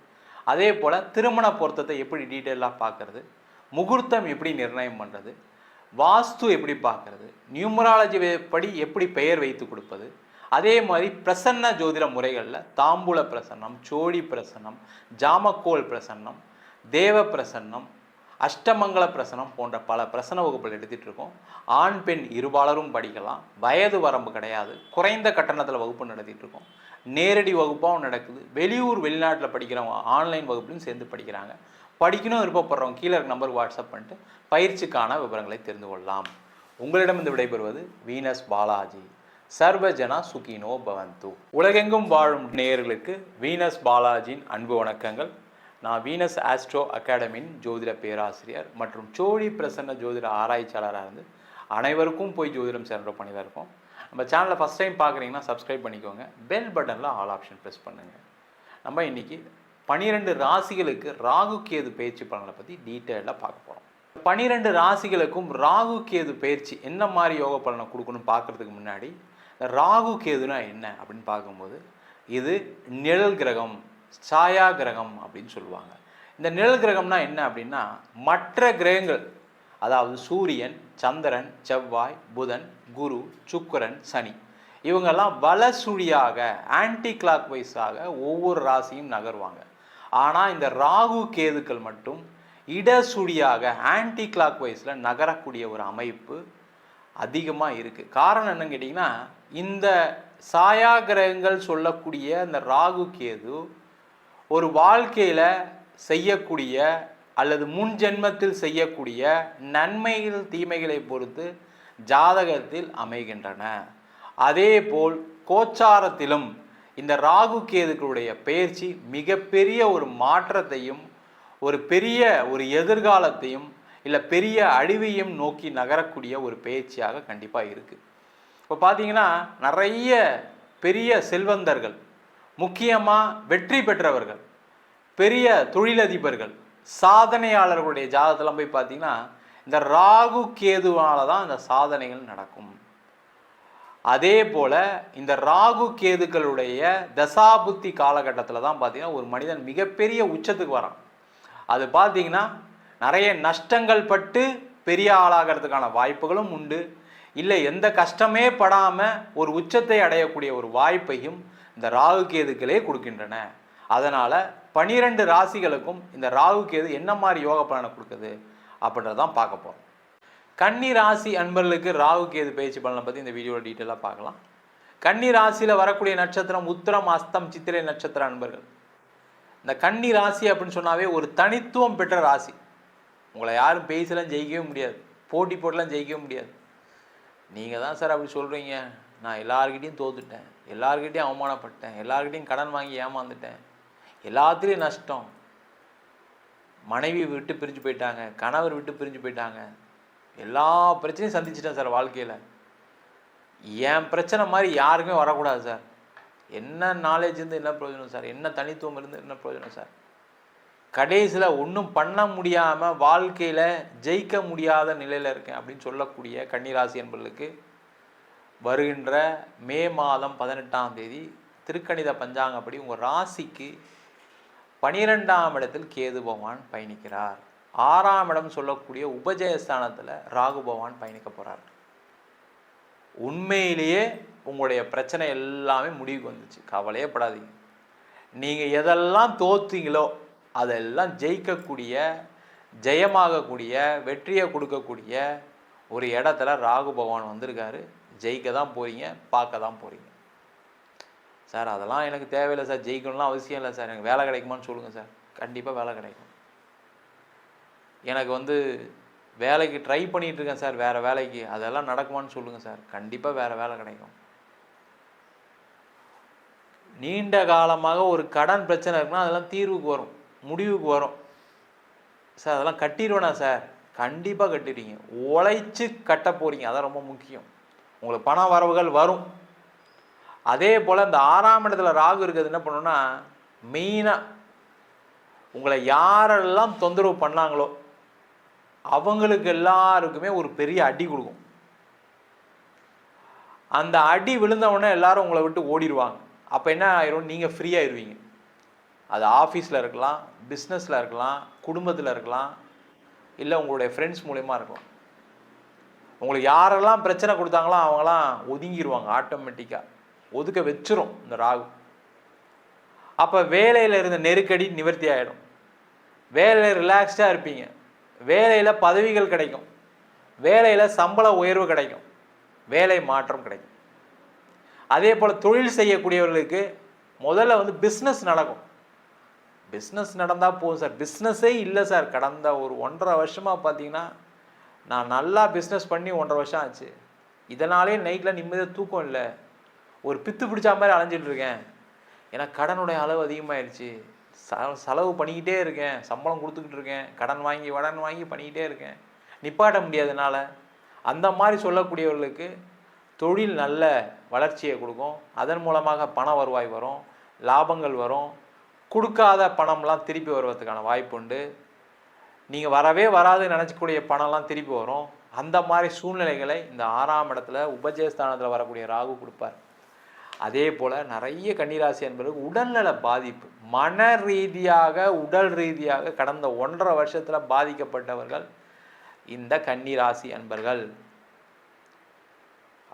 அதே போல் திருமண பொருத்தத்தை எப்படி டீட்டெயிலாக பார்க்குறது, முகூர்த்தம் எப்படி நிர்ணயம் பண்ணுறது, வாஸ்து எப்படி பார்க்குறது, நியூமராலஜி படி எப்படி பெயர் வைத்து கொடுப்பது, அதே மாதிரி பிரசன்ன ஜோதிட முறைகளில் தாம்பூல பிரசன்னம், சோழி பிரசன்னம், ஜாமக்கோல் பிரசன்னம், தேவ பிரசன்னம், அஷ்டமங்கல பிரசனம் போன்ற பல பிரசன வகுப்புகள் எடுத்துகிட்டு இருக்கோம். ஆண் பெண் இருபாலரும் படிக்கலாம். வயது வரம்பு கிடையாது. குறைந்த கட்டணத்தில் வகுப்பு நடத்திட்டு இருக்கோம். நேரடி வகுப்பாகவும் நடக்குது. வெளியூர் வெளிநாட்டில் படிக்கிறவங்க ஆன்லைன் வகுப்புலையும் சேர்ந்து படிக்கிறாங்க. படிக்கணும் விருப்பப்படுறவங்க கீழே இருக்க நம்பருக்கு வாட்ஸ்அப் பண்ணிட்டு பயிற்சிக்கான விவரங்களை தெரிந்து கொள்ளலாம். உங்களிடம் இருந்து விடைபெறுவது வீனஸ் பாலாஜி. சர்வஜனா சுகினோ பவந்து. உலகெங்கும் வாழும் நேயர்களுக்கு வீனஸ் பாலாஜியின் அன்பு வணக்கங்கள். நான் வீனஸ் ஆஸ்ட்ரோ அகாடமியின் ஜோதிட பேராசிரியர் மற்றும் சோழி பிரசன்ன ஜோதிட ஆராய்ச்சியாளராக இருந்து அனைவருக்கும் போய் ஜோதிடம் சென்ற பண்ணி தான் இருக்கோம். நம்ம சேனலை ஃபஸ்ட் டைம் பார்க்குறீங்கன்னா சப்ஸ்கிரைப் பண்ணிக்கோங்க. பெல் பட்டனில் ஆல் ஆப்ஷன் ப்ரெஸ் பண்ணுங்கள். நம்ம இன்றைக்கி 12 ராசிகளுக்கு ராகு கேது பயிற்சி பலனை பற்றி டீட்டெயிலாக பார்க்க போகிறோம். 12 ராசிகளுக்கும் ராகு கேது பயிற்சி என்ன மாதிரி யோக பலனை கொடுக்கணும்னு பார்க்குறதுக்கு முன்னாடி ராகு கேதுனா என்ன அப்படின்னு பார்க்கும்போது இது நிழல் கிரகம், சாயா கிரகம் அப்படின்னு சொல்லுவாங்க. இந்த நிழல் கிரகம்னா என்ன அப்படின்னா மற்ற கிரகங்கள், அதாவது சூரியன், சந்திரன், செவ்வாய், புதன், குரு, சுக்கிரன், சனி, இவங்கெல்லாம் வலசுழியாக ஆன்டி கிளாக் வைஸாக ஒவ்வொரு ராசியும் நகர்வாங்க. ஆனால் இந்த ராகு கேதுக்கள் மட்டும் இடசுழியாக ஆன்டி கிளாக் வைஸில் நகரக்கூடிய ஒரு அமைப்பு அதிகமாக இருக்குது. காரணம் என்னன்னு கேட்டிங்கன்னா இந்த சாயா கிரகங்கள் சொல்லக்கூடிய இந்த ராகு கேது ஒரு வாழ்க்கையில் செய்யக்கூடிய அல்லது முன் ஜென்மத்தில் செய்யக்கூடிய நன்மைகள் தீமைகளை பொறுத்து ஜாதகத்தில் அமைகின்றன. அதே போல் கோச்சாரத்திலும் இந்த ராகு கேதுக்களுடைய பெயர்ச்சி மிகப்பெரிய ஒரு மாற்றத்தையும் ஒரு பெரிய ஒரு எதிர்காலத்தையும் இல்லை பெரிய அழிவையும் நோக்கி நகரக்கூடிய ஒரு பெயர்ச்சியாக கண்டிப்பாக இருக்குது. இப்போ பார்த்தீங்கன்னா நிறைய பெரிய செல்வந்தர்கள், முக்கியமாக வெற்றி பெற்றவர்கள், பெரிய தொழிலதிபர்கள், சாதனையாளர்களுடைய ஜாதகத்தெல்லாம் போய் பார்த்தீங்கன்னா இந்த ராகு கேதுவால தான் இந்த சாதனைகள் நடக்கும். அதே போல் இந்த ராகு கேதுக்களுடைய தசாபுத்தி காலகட்டத்தில் தான் பார்த்தீங்கன்னா ஒரு மனிதன் மிகப்பெரிய உச்சத்துக்கு வரான். அது பார்த்தீங்கன்னா நிறைய நஷ்டங்கள் பட்டு பெரிய ஆளாகிறதுக்கான வாய்ப்புகளும் உண்டு. இல்லை எந்த கஷ்டமே படாமல் ஒரு உச்சத்தை அடையக்கூடிய ஒரு வாய்ப்பையும் இந்த ராகு கேதுக்களே கொடுக்கின்றன. அதனால் 12 ராசிகளுக்கும் இந்த ராகு கேது என்ன மாதிரி யோக பலனை கொடுக்குது அப்படின்றதான் பார்க்க போகிறோம். கன்னி ராசி அன்பர்களுக்கு ராகு கேது பயிற்சி பலனை பற்றி இந்த வீடியோவில் டீட்டெயிலாக பார்க்கலாம். கன்னி ராசியில் வரக்கூடிய நட்சத்திரம் உத்திரம், அஸ்தம், சித்திரை நட்சத்திர அன்பர்கள். இந்த கன்னி ராசி அப்படின்னு சொன்னாவே ஒரு தனித்துவம் பெற்ற ராசி. உங்களை யாரும் பேசலாம் ஜெயிக்கவே முடியாது, போட்டி போட்டெலாம் ஜெயிக்கவே முடியாது. நீங்கள் தான் சார் அப்படி சொல்கிறீங்க, நான் எல்லாருக்கிட்டையும் தோத்துட்டேன், எல்லாருக்கிட்டையும் அவமானப்பட்டேன், எல்லாருக்கிட்டையும் கடன் வாங்கி ஏமாந்துட்டேன், எல்லாத்துலேயும் நஷ்டம், மனைவி விட்டு பிரிஞ்சு போயிட்டாங்க, கணவர் விட்டு பிரிஞ்சு போயிட்டாங்க, எல்லா பிரச்சனையும் சந்திச்சிட்டேன் சார் வாழ்க்கையில், என் பிரச்சனை மாதிரி யாருக்குமே வரக்கூடாது சார், என்ன நாலேஜ் இருந்து என்ன பிரயோஜனம் சார், என்ன தனித்துவம் இருந்து என்ன பிரயோஜனம் சார், கடைசியில் ஒன்றும் பண்ண முடியாமல் வாழ்க்கையில் ஜெயிக்க முடியாத நிலையில் இருக்கேன் அப்படின்னு சொல்லக்கூடிய கன்னிராசி என்பவர்களுக்கு வருகின்ற மே மாதம் 18ஆம் தேதி திருக்கணித பஞ்சாங்கப்படி உங்கள் ராசிக்கு 12ஆம் இடத்தில் கேது பகவான் பயணிக்கிறார். 6ஆம் இடம் சொல்லக்கூடிய உபஜயஸ்தானத்தில் ராகு பகவான் பயணிக்க போகிறார். உண்மையிலேயே உங்களுடைய பிரச்சனை எல்லாமே முடிவுக்கு வந்துச்சு, கவலையே படாதீங்க. நீங்கள் எதெல்லாம் தோத்தீங்களோ அதெல்லாம் ஜெயிக்கக்கூடிய, ஜெயமாகக்கூடிய, வெற்றியை கொடுக்கக்கூடிய ஒரு இடத்துல ராகு பகவான் வந்திருக்காரு. ஜெயிக்க தான் போகிறீங்க, பார்க்க தான் போகிறீங்க. சார் அதெல்லாம் எனக்கு தேவையில்லை சார், ஜெயிக்கணும்லாம் அவசியம் இல்லை சார், எனக்கு வேலை கிடைக்குமான்னு சொல்லுங்கள் சார். கண்டிப்பாக வேலை கிடைக்கும். எனக்கு வேலைக்கு ட்ரை பண்ணிகிட்டு இருக்கேன் சார், வேறு வேலைக்கு, அதெல்லாம் நடக்குமான்னு சொல்லுங்கள் சார். கண்டிப்பாக வேறு வேலை கிடைக்கும். நீண்ட காலமாக ஒரு கடன் பிரச்சனை இருக்குன்னா அதெல்லாம் தீர்வுக்கு வரும், முடிவுக்கு வரும் சார். அதெல்லாம் கட்டிடுவேனா சார்? கண்டிப்பாக கட்டிடுவீங்க. உழைச்சி கட்ட போகிறீங்க, அதான் ரொம்ப முக்கியம். உங்களுக்கு பண வரவுகள் வரும். அதே போல் இந்த 6ஆம் இடத்துல ராகு இருக்கிறது என்ன பண்ணுன்னா, மெயினாக உங்களை யாரெல்லாம் தொந்தரவு பண்ணாங்களோ அவங்களுக்கு எல்லாருக்குமே ஒரு பெரிய அடி கொடுக்கும். அந்த அடி விழுந்தவுடனே எல்லாரும் உங்களை விட்டு ஓடிடுவாங்க. அப்போ என்ன ஆயிரும், நீங்கள் ஃப்ரீ ஆயிடுவீங்க. அது ஆஃபீஸில் இருக்கலாம், பிஸ்னஸில் இருக்கலாம், குடும்பத்தில் இருக்கலாம், இல்லை உங்களுடைய ஃப்ரெண்ட்ஸ் மூலயமா இருக்கலாம். உங்களுக்கு யாரெல்லாம் பிரச்சனை கொடுத்தாங்களோ அவங்களாம் ஒதுங்கிடுவாங்க, ஆட்டோமேட்டிக்காக ஒதுக்க வச்சிரும் இந்த ராகு. அப்போ வேலையில் இருந்த நெருக்கடி நிவர்த்தி ஆகிடும், வேலையில் ரிலாக்ஸ்டாக இருப்பீங்க, வேலையில் பதவிகள் கிடைக்கும், வேலையில் சம்பள உயர்வு கிடைக்கும், வேலை மாற்றம் கிடைக்கும். அதே போல் தொழில் செய்யக்கூடியவர்களுக்கு முதல்ல பிஸ்னஸ் நடக்கும். பிஸ்னஸ் நடந்தால் போதும் சார், பிஸ்னஸே இல்லை சார். கடந்த ஒரு 1.5 வருஷமாக பார்த்தீங்கன்னா நான் நல்லா பிஸ்னஸ் பண்ணி 1.5 வருஷம் ஆச்சு. இதனாலே நைட்டில் நிம்மதியாக தூக்கம் இல்லை, ஒரு பித்து பிடிச்ச மாதிரி அலைஞ்சிட்டு இருக்கேன். ஏன்னா கடனுடைய அளவு அதிகமாகிடுச்சு, செலவு பண்ணிக்கிட்டே இருக்கேன், சம்பளம் கொடுத்துக்கிட்டு இருக்கேன், கடன் வாங்கி பண்ணிக்கிட்டே இருக்கேன், நிப்பாட்ட முடியாதனால. அந்த மாதிரி சொல்லக்கூடியவர்களுக்கு தொழில் நல்ல வளர்ச்சியை கொடுக்கும். அதன் மூலமாக பண வருவாய் வரும், லாபங்கள் வரும், கொடுக்காத பணம்லாம் திருப்பி வருவதற்கான வாய்ப்பு உண்டு. நீங்கள் வரவே வராதுன்னு நினச்சக்கூடிய பணம்லாம் திருப்பி வரும். அந்த மாதிரி சூழ்நிலைகளை இந்த 6ஆம் இடத்துல உபஜயஸ்தானத்தில் வரக்கூடிய ராகு கொடுப்பார். அதே போல் நிறைய கன்னிராசி என்பவர்களுக்கு உடல்நல பாதிப்பு, மன ரீதியாக உடல் ரீதியாக கடந்த 1.5 வருஷத்தில் பாதிக்கப்பட்டவர்கள் இந்த கன்னிராசி அன்பர்கள்.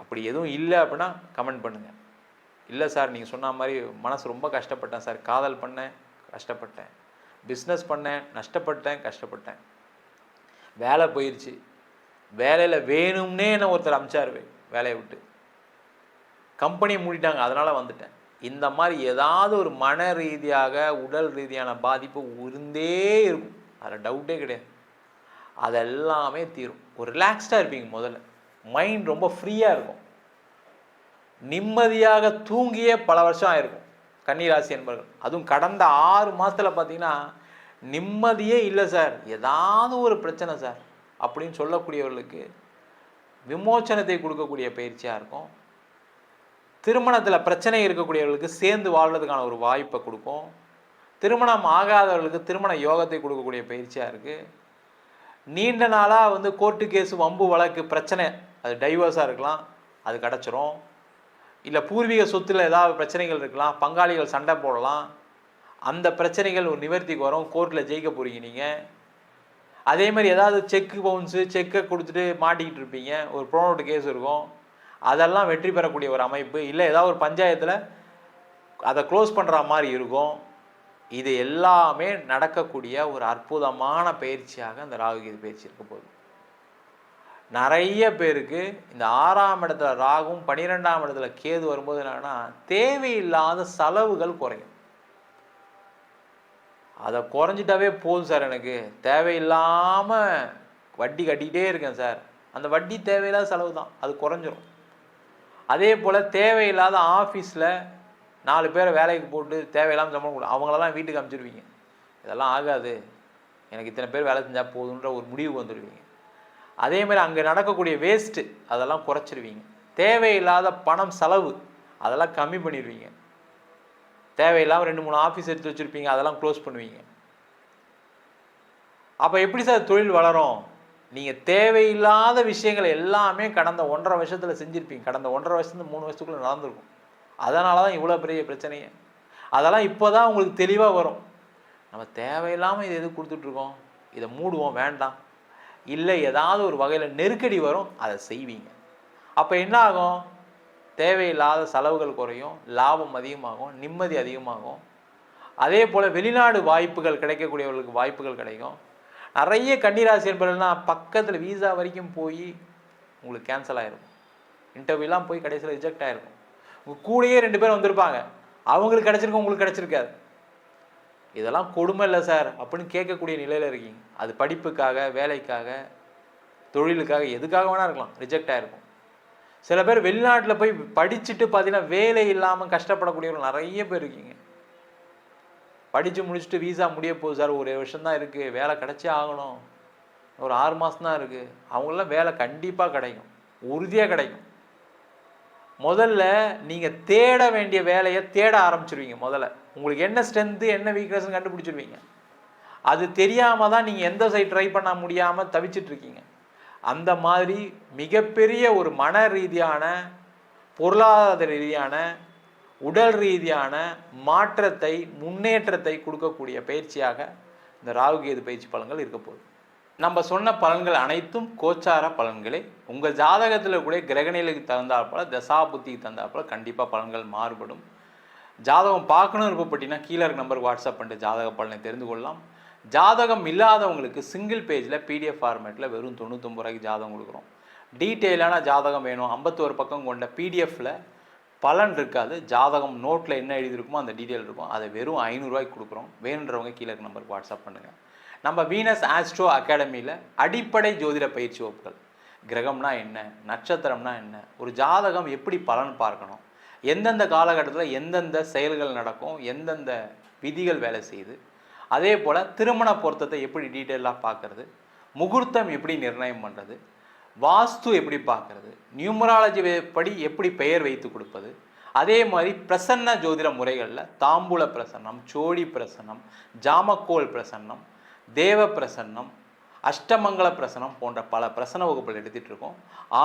அப்படி எதுவும் இல்லை அப்படின்னா கமெண்ட் பண்ணுங்கள். இல்லை சார் நீங்கள் சொன்ன மாதிரி மனசு ரொம்ப கஷ்டப்பட்டேன் சார், காதல் பண்ணேன் கஷ்டப்பட்டேன், பிஸ்னஸ் பண்ணேன் நஷ்டப்பட்டேன் கஷ்டப்பட்டேன், வேலை போயிடுச்சு, வேலையில் வேணும்னே என்ன ஒருத்தர் அமிச்சார் வேலையை விட்டு, கம்பெனியை மூடிட்டாங்க அதனால் வந்துட்டேன். இந்த மாதிரி ஏதாவது ஒரு மன ரீதியாக உடல் ரீதியான பாதிப்பு இருந்தே இருக்கும், அதில் டவுட்டே கிடையாது. அதெல்லாமே தீரும். ஒரு ரிலாக்ஸ்டாக இருப்பீங்க, முதல்ல மைண்ட் ரொம்ப ஃப்ரீயாக இருக்கும், நிம்மதியாக தூங்கியே பல வருஷம் ஆயிருக்கும் கன்னிராசி என்பவர்கள். அதுவும் கடந்த 6 மாதத்தில் பார்த்தீங்கன்னா நிம்மதியே இல்லை சார், ஏதாவது ஒரு பிரச்சனை சார் அப்படின்னு சொல்லக்கூடியவர்களுக்கு விமோச்சனத்தை கொடுக்கக்கூடிய பயிற்சியாக இருக்கும். திருமணத்தில் பிரச்சனை இருக்கக்கூடியவர்களுக்கு சேர்ந்து வாழ்றதுக்கான ஒரு வாய்ப்பை கொடுக்கும். திருமணம் ஆகாதவர்களுக்கு திருமண யோகத்தை கொடுக்கக்கூடிய பயிற்சியாக இருக்குது. நீண்ட நாளாக கோர்ட்டு கேஸு வம்பு வழக்கு பிரச்சனை, அது டைவர்ஸாக இருக்கலாம், அது கிடச்சிரும். இல்லை பூர்வீக சொத்தில் ஏதாவது பிரச்சனைகள் இருக்கலாம், பங்காளிகள் சண்டை போடலாம், அந்த பிரச்சனைகள் ஒரு நிவர்த்திக்கு வரும், கோர்ட்டில் ஜெயிக்க போகிறீங்க நீங்கள். அதே மாதிரி ஏதாவது செக்கு பவுன்ஸு செக்கை கொடுத்துட்டு மாட்டிக்கிட்டு இருப்பீங்க, ஒரு ப்ரோனோட் கேஸ் இருக்கும், அதெல்லாம் வெற்றி பெறக்கூடிய ஒரு அமைப்பு. இல்லை ஏதாவது ஒரு பஞ்சாயத்தில் அதை க்ளோஸ் பண்ணுற மாதிரி இருக்கும். இது எல்லாமே நடக்கக்கூடிய ஒரு அற்புதமான பயிற்சியாக இந்த ராகுகேது பயிற்சி இருக்க போகுது. நிறைய பேருக்கு இந்த 6ஆம் இடத்துல ராகும் 12ஆம் இடத்துல கேது வரும்போது என்னன்னா தேவையில்லாத செலவுகள் குறையும். அதை குறைஞ்சிட்டாவே போதும் சார், எனக்கு தேவையில்லாமல் வட்டி கட்டிக்கிட்டே இருக்கேன் சார், அந்த வட்டி தேவையில்லாத செலவு தான், அது குறைஞ்சிரும். அதே போல் தேவையில்லாத ஆஃபீஸில் 4 பேரை வேலைக்கு போட்டு தேவையில்லாமல் சம்பளம் கொடுக்கும், அவங்களெல்லாம் வீட்டுக்கு அனுப்பிச்சிடுவீங்க. இதெல்லாம் ஆகாது, எனக்கு இத்தனை பேர் வேலை செஞ்சால் போதுன்ற ஒரு முடிவுக்கு வந்துடுவீங்க. அதே மாதிரி அங்கே நடக்கக்கூடிய வேஸ்ட்டு அதெல்லாம் குறைச்சிடுவீங்க. தேவையில்லாத பணம் செலவு அதெல்லாம் கம்மி பண்ணிடுவீங்க. தேவையில்லாமல் 2-3 ஆஃபீஸ் எடுத்து வச்சுருப்பீங்க, அதெல்லாம் க்ளோஸ் பண்ணுவீங்க. அப்போ எப்படி சார் தொழில் வளரும்? நீங்கள் தேவையில்லாத விஷயங்கள் எல்லாமே கடந்த 1.5 வருஷத்தில் செஞ்சுருப்பீங்க. கடந்த 1.5 வருஷத்துலேருந்து 3 வருஷத்துக்குள்ளே நடந்திருக்கும். அதனால தான் இவ்வளோ பெரிய பிரச்சனையே. அதெல்லாம் இப்போ தான் உங்களுக்கு தெளிவாக வரும். நம்ம தேவையில்லாமல் இதை எது கொடுத்துட்ருக்கோம், இதை மூடுவோம், வேண்டாம். இல்லை ஏதாவது ஒரு வகையில் நெருக்கடி வரும், அதை செய்வீங்க. அப்போ என்ன ஆகும்? தேவையில்லாத செலவுகள் குறையும், லாபம் அதிகமாகும், நிம்மதி அதிகமாகும். அதே போல் வெளிநாடு வாய்ப்புகள் கிடைக்கக்கூடியவர்களுக்கு வாய்ப்புகள் கிடைக்கும். நிறைய கன்னிராசி என்பவர்கள்லாம் பக்கத்தில் வீசா வரைக்கும் போய் உங்களுக்கு கேன்சல் ஆகிருக்கும், இன்டர்வியூலாம் போய் கடைசியில் ரிஜெக்ட் ஆகிருக்கும். உங்கள் கூடயே 2 பேர் வந்திருப்பாங்க, அவங்களுக்கு கிடச்சிருக்கும், உங்களுக்கு கிடச்சிருக்காது. இதெல்லாம் கொடுமை இல்லை சார் அப்படின்னு கேட்கக்கூடிய நிலையில் இருக்கீங்க. அது படிப்புக்காக, வேலைக்காக, தொழிலுக்காக, எதுக்காக வேணா இருக்கலாம், ரிஜெக்ட் ஆகிருக்கும். சில பேர் வெளிநாட்டில் போய் படிச்சுட்டு பார்த்தீங்கன்னா வேலை இல்லாமல் கஷ்டப்படக்கூடியவர்கள் நிறைய பேர் இருக்கீங்க. படித்து முடிச்சுட்டு வீசா முடிய போகுது சார், ஒரு வருஷம் தான் இருக்குது, வேலை கிடைச்சே ஆகணும், ஒரு 6 மாதம் தான் இருக்குது. அவங்களாம் வேலை கண்டிப்பாக கிடைக்கும், உறுதியாக கிடைக்கும். முதல்ல நீங்கள் தேட வேண்டிய வேலையை தேட ஆரம்பிச்சிருவீங்க. முதல்ல உங்களுக்கு என்ன ஸ்ட்ரென்த்து, என்ன வீக்னஸ்ன்னு கண்டுபிடிச்சிருவீங்க. அது தெரியாமல் தான் நீங்கள் எந்த சைட் ட்ரை பண்ண முடியாமல் தவிச்சிட்ருக்கீங்க. அந்த மாதிரி மிகப்பெரிய ஒரு மன ரீதியான, பொருளாதார ரீதியான, உடல் ரீதியான மாற்றத்தை, முன்னேற்றத்தை கொடுக்கக்கூடிய பயிற்சியாக இந்த ராகு கேது பயிற்சி பலன்கள் இருக்க போகுது. நம்ம சொன்ன பலன்கள் அனைத்தும் கோச்சார பலன்களே. உங்கள் ஜாதகத்தில் கூட கிரகநிலைக்கு தகுந்தாற்போல, தசாபுத்திக்கு தகுந்தாற்போல கண்டிப்பாக பலன்கள் மாறுபடும். ஜாதகம் பார்க்கணும் விருப்பப்பட்டீங்கன்னா கீழே இருக்க நம்பருக்கு வாட்ஸ்அப் பண்ணிட்டு ஜாதக பலனை தெரிந்து கொள்ளலாம். ஜாதகம் இல்லாதவங்களுக்கு சிங்கிள் பேஜில் பிடிஎஃப் ஃபார்மேட்டில் வெறும் 99 ரூபாய்க்கு ஜாதகம் கொடுக்குறோம். டீட்டெயிலான ஜாதகம் வேணும், 51 பக்கம் கொண்ட பிடிஎஃப்பில் பலன் இருக்காது, ஜாதகம் நோட்டில் என்ன எழுதியிருக்குமோ அந்த டீட்டெயில் இருக்கும். அதை வெறும் 500 ரூபாய்க்கு கொடுக்குறோம். வேணுன்றவங்க கீழே இருக்க நம்பருக்கு வாட்ஸ்அப் பண்ணுங்கள். நம்ம வீனஸ் ஆஸ்ட்ரோ அகாடமியில் அடிப்படை ஜோதிட பயிற்சி வகுப்புகள், கிரகம்னா என்ன, நட்சத்திரம்னா என்ன, ஒரு ஜாதகம் எப்படி பலன் பார்க்கணும், எந்தெந்த காலகட்டத்தில் எந்தெந்த செயல்கள் நடக்கும், எந்தெந்த விதிகள் வேலை செய்யுது, அதே போல் திருமண பொருத்தத்தை எப்படி டீட்டெயிலாக பார்க்குறது, முகூர்த்தம் எப்படி நிர்ணயம் பண்ணுறது, வாஸ்து எப்படி பார்க்குறது, நியூமராலஜி படி எப்படி பெயர் வைத்து கொடுப்பது, அதே மாதிரி பிரசன்ன ஜோதிட முறைகளில் தாம்பூல பிரசன்னம், சோழி பிரசன்னம், ஜாமக்கோல் பிரசன்னம், தேவ பிரசன்னம், அஷ்டமங்கல பிரசனம் போன்ற பல பிரசன வகுப்புகள் எடுத்துகிட்டு இருக்கோம்.